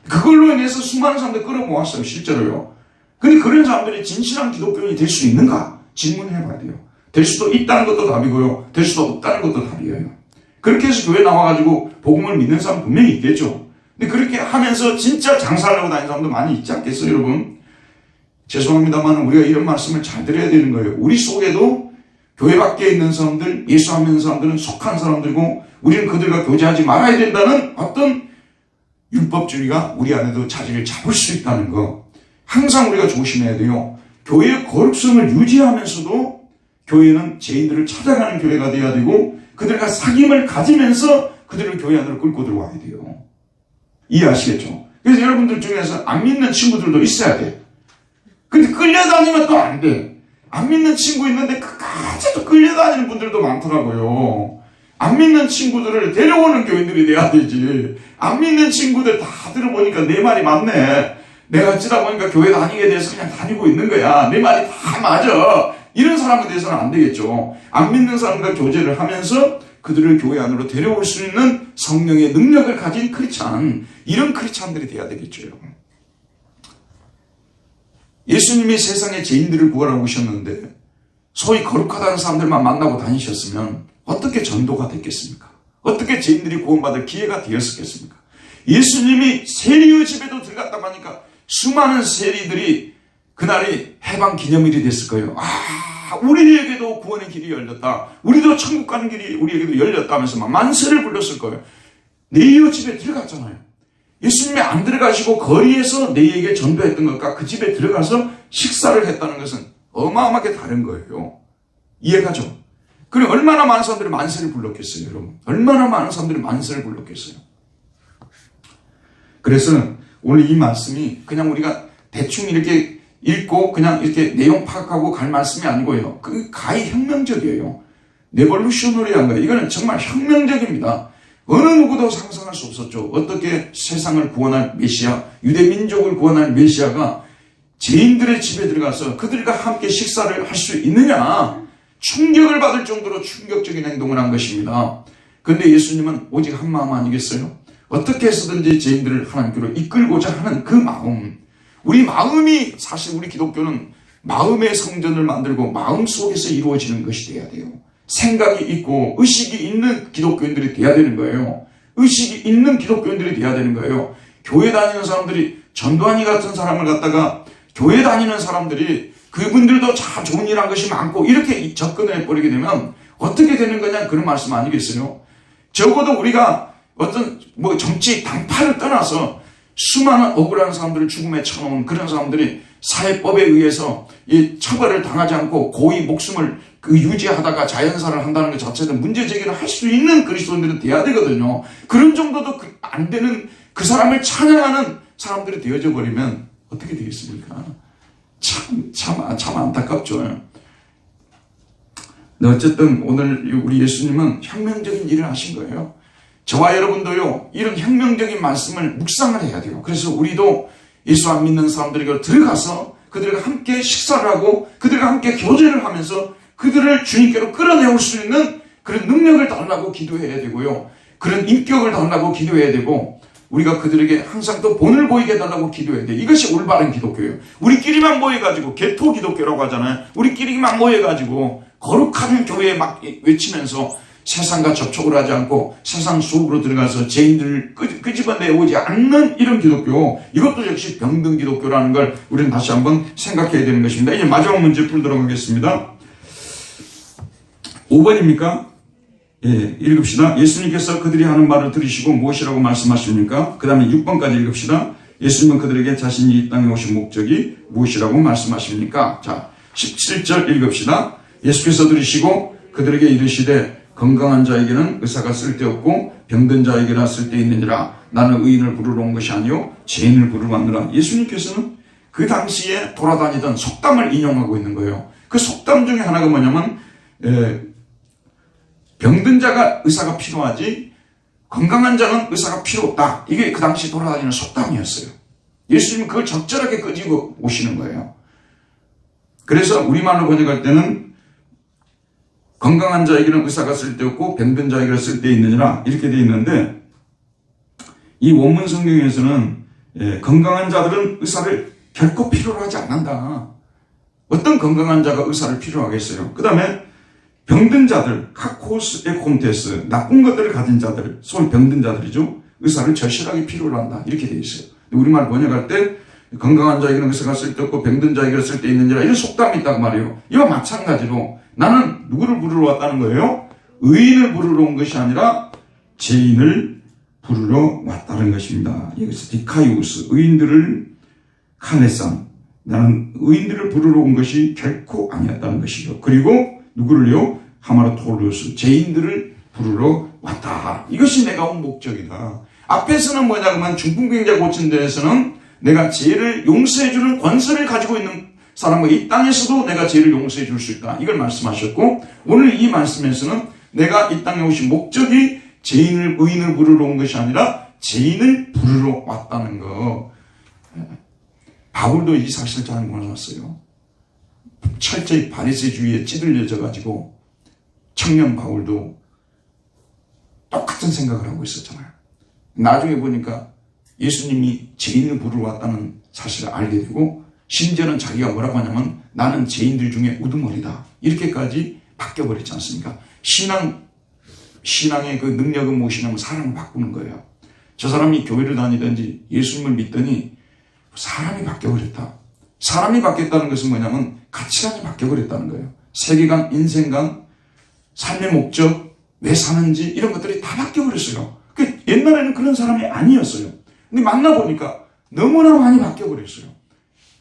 그걸로 인해서 수많은 사람들 끌어모았어요. 실제로요. 근데 그런 사람들이 진실한 기독교인이 될 수 있는가? 질문해 봐야 돼요. 될 수도 있다는 것도 답이고요. 될 수도 없다는 것도 답이에요. 그렇게 해서 교회 나와가지고 복음을 믿는 사람 분명히 있겠죠. 근데 그렇게 하면서 진짜 장사하려고 다니는 사람도 많이 있지 않겠어요, 여러분? 죄송합니다만 우리가 이런 말씀을 잘 드려야 되는 거예요. 우리 속에도 교회 밖에 있는 사람들, 예수 안 믿는 사람들은 속한 사람들이고 우리는 그들과 교제하지 말아야 된다는 어떤 율법주의가 우리 안에도 자리를 잡을 수 있다는 거. 항상 우리가 조심해야 돼요. 교회의 거룩성을 유지하면서도 교회는 죄인들을 찾아가는 교회가 돼야 되고 그들과 사귐을 가지면서 그들을 교회 안으로 끌고 들어와야 돼요. 이해하시겠죠? 그래서 여러분들 중에서 안 믿는 친구들도 있어야 돼. 근데 끌려다니면 또 안 돼. 안 믿는 친구 있는데 끝까지 또 끌려다니는 분들도 많더라고요. 안 믿는 친구들을 데려오는 교인들이 돼야 되지. 안 믿는 친구들 다 들어보니까 내 말이 맞네. 내가 어쩌다 보니까 교회 다니게 돼서 그냥 다니고 있는 거야. 내 말이 다 맞아. 이런 사람에 대해서는 안 되겠죠. 안 믿는 사람과 교제를 하면서 그들을 교회 안으로 데려올 수 있는 성령의 능력을 가진 크리스찬, 이런 크리스찬들이 돼야 되겠죠, 여러분. 예수님이 세상의 죄인들을 구하러 오셨는데 소위 거룩하다는 사람들만 만나고 다니셨으면 어떻게 전도가 됐겠습니까? 어떻게 죄인들이 구원받을 기회가 되었겠습니까? 예수님이 세리의 집에도 들어갔다고 하니까 수많은 세리들이 그날이 해방 기념일이 됐을 거예요. 우리에게도 구원의 길이 열렸다. 우리도 천국 가는 길이 우리에게도 열렸다 하면서 막 만세를 불렀을 거예요. 네이어 집에 들어갔잖아요. 예수님이 안 들어가시고 거리에서 네이에게 전도했던 것과 그 집에 들어가서 식사를 했다는 것은 어마어마하게 다른 거예요. 이해가죠? 그래 얼마나 많은 사람들이 만세를 불렀겠어요, 여러분. 얼마나 많은 사람들이 만세를 불렀겠어요. 그래서 오늘 이 말씀이 그냥 우리가 대충 이렇게 읽고 그냥 이렇게 내용 파악하고 갈 말씀이 아니고요. 그 가히 혁명적이에요. 레볼루셔너리한 거예요. 이거는 정말 혁명적입니다. 어느 누구도 상상할 수 없었죠. 어떻게 세상을 구원할 메시아, 유대민족을 구원할 메시아가 죄인들의 집에 들어가서 그들과 함께 식사를 할 수 있느냐. 충격을 받을 정도로 충격적인 행동을 한 것입니다. 그런데 예수님은 오직 한 마음 아니겠어요? 어떻게 해서든지 죄인들을 하나님께로 이끌고자 하는 그 마음. 우리 마음이 사실 우리 기독교는 마음의 성전을 만들고 마음 속에서 이루어지는 것이 돼야 돼요. 생각이 있고 의식이 있는 기독교인들이 돼야 되는 거예요. 의식이 있는 기독교인들이 돼야 되는 거예요. 교회 다니는 사람들이 전두환이 같은 사람을 갖다가 교회 다니는 사람들이 그분들도 참 좋은 일 한 것이 많고 이렇게 접근을 해버리게 되면 어떻게 되는 거냐 그런 말씀 아니겠어요? 적어도 우리가 어떤 정치 당파를 떠나서 수많은 억울한 사람들을 죽음에 쳐놓은 그런 사람들이 사회법에 의해서 이 처벌을 당하지 않고 고의 목숨을 유지하다가 자연사를 한다는 것 자체도 문제 제기를 할 수 있는 그리스도인들은 돼야 되거든요. 그런 정도도 안 되는 그 사람을 찬양하는 사람들이 되어져 버리면 어떻게 되겠습니까? 참 안타깝죠. 근데 어쨌든 오늘 우리 예수님은 혁명적인 일을 하신 거예요. 저와 여러분도요, 이런 혁명적인 말씀을 묵상을 해야 돼요. 그래서 우리도 예수 안 믿는 사람들에게 들어가서 그들과 함께 식사를 하고 그들과 함께 교제를 하면서 그들을 주님께로 끌어내올 수 있는 그런 능력을 달라고 기도해야 되고요. 그런 인격을 달라고 기도해야 되고 우리가 그들에게 항상 또 본을 보이게 해달라고 기도해야 돼요. 이것이 올바른 기독교예요. 우리끼리만 모여가지고 개토 기독교라고 하잖아요. 우리끼리만 모여가지고 거룩한 교회에 막 외치면서 세상과 접촉을 하지 않고 세상 속으로 들어가서 죄인들을 끄집어내오지 않는 이런 기독교, 이것도 역시 병든 기독교라는 걸 우리는 다시 한번 생각해야 되는 것입니다. 이제 마지막 문제 풀도록 하겠습니다. 5번입니까? 예, 읽읍시다. 예수님께서 그들이 하는 말을 들으시고 무엇이라고 말씀하십니까? 그 다음에 6번까지 읽읍시다. 예수님은 그들에게 자신이 이 땅에 오신 목적이 무엇이라고 말씀하십니까? 자, 17절 읽읍시다. 예수께서 들으시고 그들에게 이르시되 건강한 자에게는 의사가 쓸데없고 병든 자에게나 쓸데있느니라. 나는 의인을 부르러 온 것이 아니요 죄인을 부르러 왔느라. 예수님께서는 그 당시에 돌아다니던 속담을 인용하고 있는 거예요. 그 속담 중에 하나가 뭐냐면 병든 자가 의사가 필요하지 건강한 자는 의사가 필요 없다. 이게 그 당시 돌아다니는 속담이었어요. 예수님은 그걸 적절하게 끄집어 오시는 거예요. 그래서 우리말로 번역할 때는 건강한 자에게는 의사가 쓸데없고 병든 자에게는 쓸데있느니라 이렇게 되어 있는데 이 원문 성경에서는 건강한 자들은 의사를 결코 필요로 하지 않는다. 어떤 건강한 자가 의사를 필요로 하겠어요. 그 다음에 병든 자들, 카코스 에콘테스, 나쁜 것들을 가진 자들, 소위 병든 자들이죠. 의사를 절실하게 필요로 한다. 이렇게 되어 있어요. 우리말 번역할 때 건강한 자에게는 의사가 쓸데없고 병든 자에게는 쓸데있느니라 이런 속담이 있단 말이에요. 이와 마찬가지로 나는 누구를 부르러 왔다는 거예요? 의인을 부르러 온 것이 아니라 죄인을 부르러 왔다는 것입니다. 여기서 디카이우스, 의인들을 카네산, 나는 의인들을 부르러 온 것이 결코 아니었다는 것이죠. 그리고 누구를요? 하마르토루스, 죄인들을 부르러 왔다. 이것이 내가 온 목적이다. 앞에서는 뭐냐 그러면 중풍병자 고친 데에서는 내가 죄를 용서해주는 권세를 가지고 있는 사람과 이 땅에서도 내가 죄를 용서해 줄 수 있다. 이걸 말씀하셨고 오늘 이 말씀에서는 내가 이 땅에 오신 목적이 의인을 부르러 온 것이 아니라 죄인을 부르러 왔다는 거. 바울도 이 사실을 잘 몰랐어요. 철저히 바리새주의에 찌들려져 가지고 청년 바울도 똑같은 생각을 하고 있었잖아요. 나중에 보니까 예수님이 죄인을 부르러 왔다는 사실을 알게 되고 심지어는 자기가 뭐라고 하냐면 나는 죄인들 중에 우두머리다. 이렇게까지 바뀌어버렸지 않습니까? 신앙의 그 능력은 무엇이냐면 사람을 바꾸는 거예요. 저 사람이 교회를 다니든지 예수님을 믿더니 사람이 바뀌어버렸다. 사람이 바뀌었다는 것은 뭐냐면 가치관이 바뀌어버렸다는 거예요. 세계관, 인생관, 삶의 목적, 왜 사는지 이런 것들이 다 바뀌어버렸어요. 옛날에는 그런 사람이 아니었어요. 근데 만나보니까 너무나 많이 바뀌어버렸어요.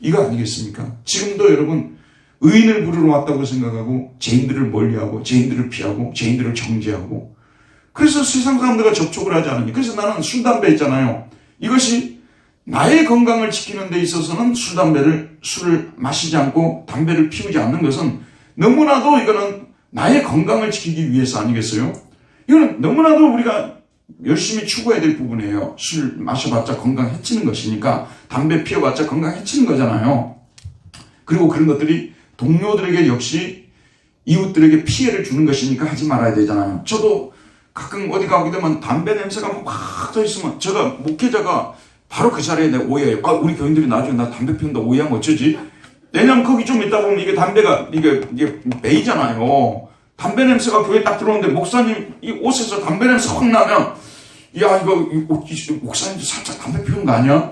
이거 아니겠습니까? 지금도 여러분 의인을 부르러 왔다고 생각하고 죄인들을 멀리하고 죄인들을 피하고 죄인들을 정죄하고 그래서 세상 사람들과 접촉을 하지 않으니 그래서 나는 술, 담배 있잖아요. 이것이 나의 건강을 지키는 데 있어서는 술을 마시지 않고 담배를 피우지 않는 것은 너무나도 이거는 나의 건강을 지키기 위해서 아니겠어요? 이거는 너무나도 우리가 열심히 추구해야 될 부분이에요. 술 마셔봤자 건강 해치는 것이니까 담배 피워봤자 건강 해치는 거잖아요. 그리고 그런 것들이 동료들에게 역시 이웃들에게 피해를 주는 것이니까 하지 말아야 되잖아요. 저도 가끔 어디 가게 되면 담배 냄새가 막 더 있으면 제가 목회자가 바로 그 자리에 내가 오해해요. 우리 교인들이 나중에 나 담배 피운다 오해하면 어쩌지? 왜냐면 거기 좀 있다 보면 이게 담배가 이게 매이잖아요. 담배 냄새가 교회에 딱 들어오는데 목사님 이 옷에서 담배 냄새 확 나면 야 이거 목사님도 살짝 담배 피우는 거 아니야?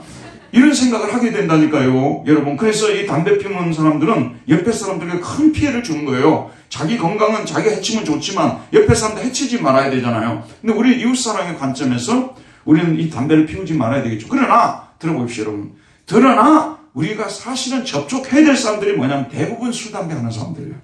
이런 생각을 하게 된다니까요. 여러분 그래서 이 담배 피우는 사람들은 옆에 사람들에게 큰 피해를 주는 거예요. 자기 건강은 자기가 해치면 좋지만 옆에 사람들 해치지 말아야 되잖아요. 근데 우리 이웃사랑의 관점에서 우리는 이 담배를 피우지 말아야 되겠죠. 그러나 들어보십시오 여러분. 그러나 우리가 사실은 접촉해야 될 사람들이 뭐냐면 대부분 술, 담배 하는 사람들이에요.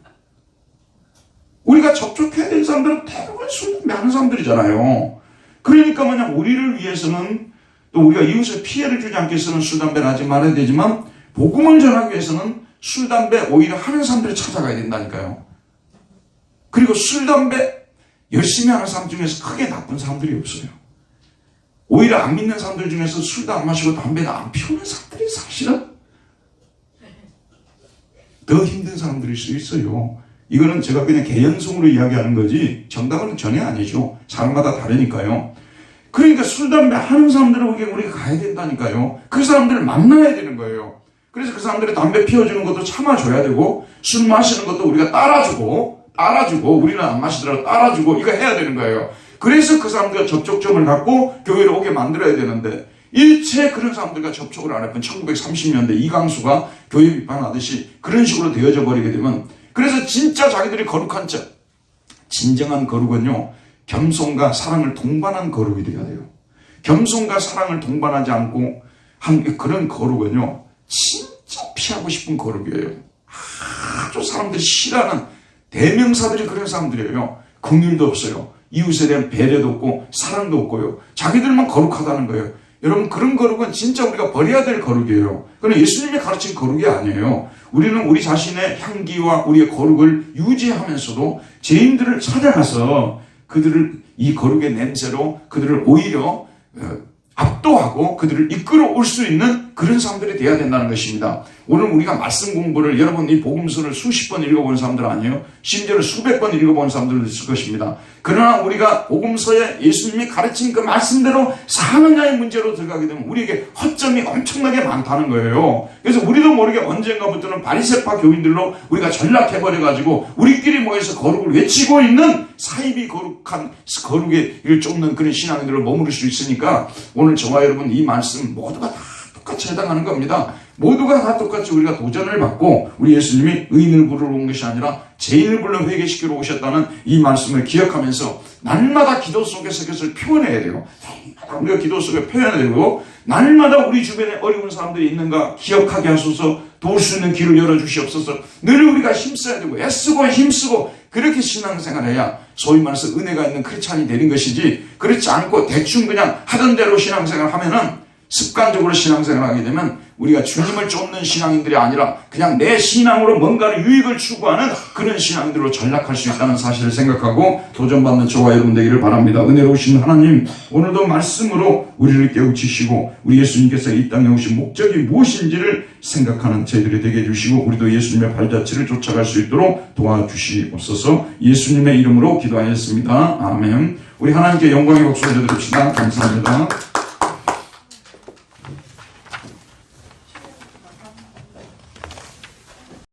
우리가 접촉해야 될 사람들은 대부분 술, 담배 하는 사람들이잖아요. 그러니까 뭐냐면 우리를 위해서는 또 우리가 이웃에 피해를 주지 않기 위해서는 술, 담배를 하지 말아야 되지만 복음을 전하기 위해서는 술, 담배 오히려 하는 사람들을 찾아가야 된다니까요. 그리고 술, 담배 열심히 하는 사람 중에서 크게 나쁜 사람들이 없어요. 오히려 안 믿는 사람들 중에서 술도 안 마시고 담배도 안 피우는 사람들이 사실은 더 힘든 사람들일 수 있어요. 이거는 제가 그냥 개연성으로 이야기하는 거지 정답은 전혀 아니죠. 사람마다 다르니까요. 그러니까 술, 담배 하는 사람들에게 우리가 가야 된다니까요. 그 사람들을 만나야 되는 거예요. 그래서 그 사람들이 담배 피워주는 것도 참아줘야 되고 술 마시는 것도 우리가 따라주고 우리는 안 마시더라도 따라주고 이거 해야 되는 거예요. 그래서 그 사람들과 접촉점을 갖고 교회로 오게 만들어야 되는데 일체 그런 사람들과 접촉을 안 했던 1930년대 이강수가 교회 비판하듯이 그런 식으로 되어져 버리게 되면 그래서 진짜 자기들이 거룩한 자 진정한 거룩은요 겸손과 사랑을 동반한 거룩이 되어야 돼요. 겸손과 사랑을 동반하지 않고 한 그런 거룩은요 진짜 피하고 싶은 거룩이에요. 아주 사람들이 싫어하는 대명사들이 그런 사람들이에요. 긍휼도 없어요. 이웃에 대한 배려도 없고 사랑도 없고요. 자기들만 거룩하다는 거예요. 여러분 그런 거룩은 진짜 우리가 버려야 될 거룩이에요. 그건 예수님이 가르친 거룩이 아니에요. 우리는 우리 자신의 향기와 우리의 거룩을 유지하면서도 죄인들을 찾아가서 그들을 이 거룩의 냄새로 그들을 오히려 압도하고 그들을 이끌어올 수 있는 그런 사람들이 되어야 된다는 것입니다. 오늘 우리가 말씀 공부를 여러분 이 복음서를 수십 번 읽어본 사람들 아니에요? 심지어 수백 번 읽어본 사람들도 있을 것입니다. 그러나 우리가 복음서에 예수님이 가르친 그 말씀대로 사느냐의 문제로 들어가게 되면 우리에게 허점이 엄청나게 많다는 거예요. 그래서 우리도 모르게 언젠가부터는 바리새파 교인들로 우리가 전락해버려가지고 우리끼리 모여서 거룩을 외치고 있는 사입이 거룩한 거룩의 일 쫓는 그런 신앙인들로 머무를 수 있으니까 오늘 저와 여러분 이 말씀 모두가 다 똑같이 해당하는 겁니다. 모두가 다 똑같이 우리가 도전을 받고 우리 예수님이 의인을 부르러 온 것이 아니라 죄인을 불러 회개시키러 오셨다는 이 말씀을 기억하면서 날마다 기도 속에서 그것을 표현해야 돼요. 날마다 우리가 기도 속에 표현해야 되고 날마다 우리 주변에 어려운 사람들이 있는가 기억하게 하소서 도울 수 있는 길을 열어주시옵소서 늘 우리가 힘써야 되고 애쓰고 힘쓰고 그렇게 신앙생활해야 소위 말해서 은혜가 있는 크리스찬이 되는 것이지 그렇지 않고 대충 그냥 하던 대로 신앙생활 하면은 습관적으로 신앙생활을 하게 되면 우리가 주님을 쫓는 신앙인들이 아니라 그냥 내 신앙으로 뭔가를 유익을 추구하는 그런 신앙인들로 전락할 수 있다는 사실을 생각하고 도전받는 저와 여러분 되기를 바랍니다. 은혜로우신 하나님 오늘도 말씀으로 우리를 깨우치시고 우리 예수님께서 이 땅에 오신 목적이 무엇인지를 생각하는 저희들이 되게 해주시고 우리도 예수님의 발자취를 쫓아갈 수 있도록 도와주시옵소서. 예수님의 이름으로 기도하였습니다. 아멘. 우리 하나님께 영광의 박수 올려드립시다. 감사합니다.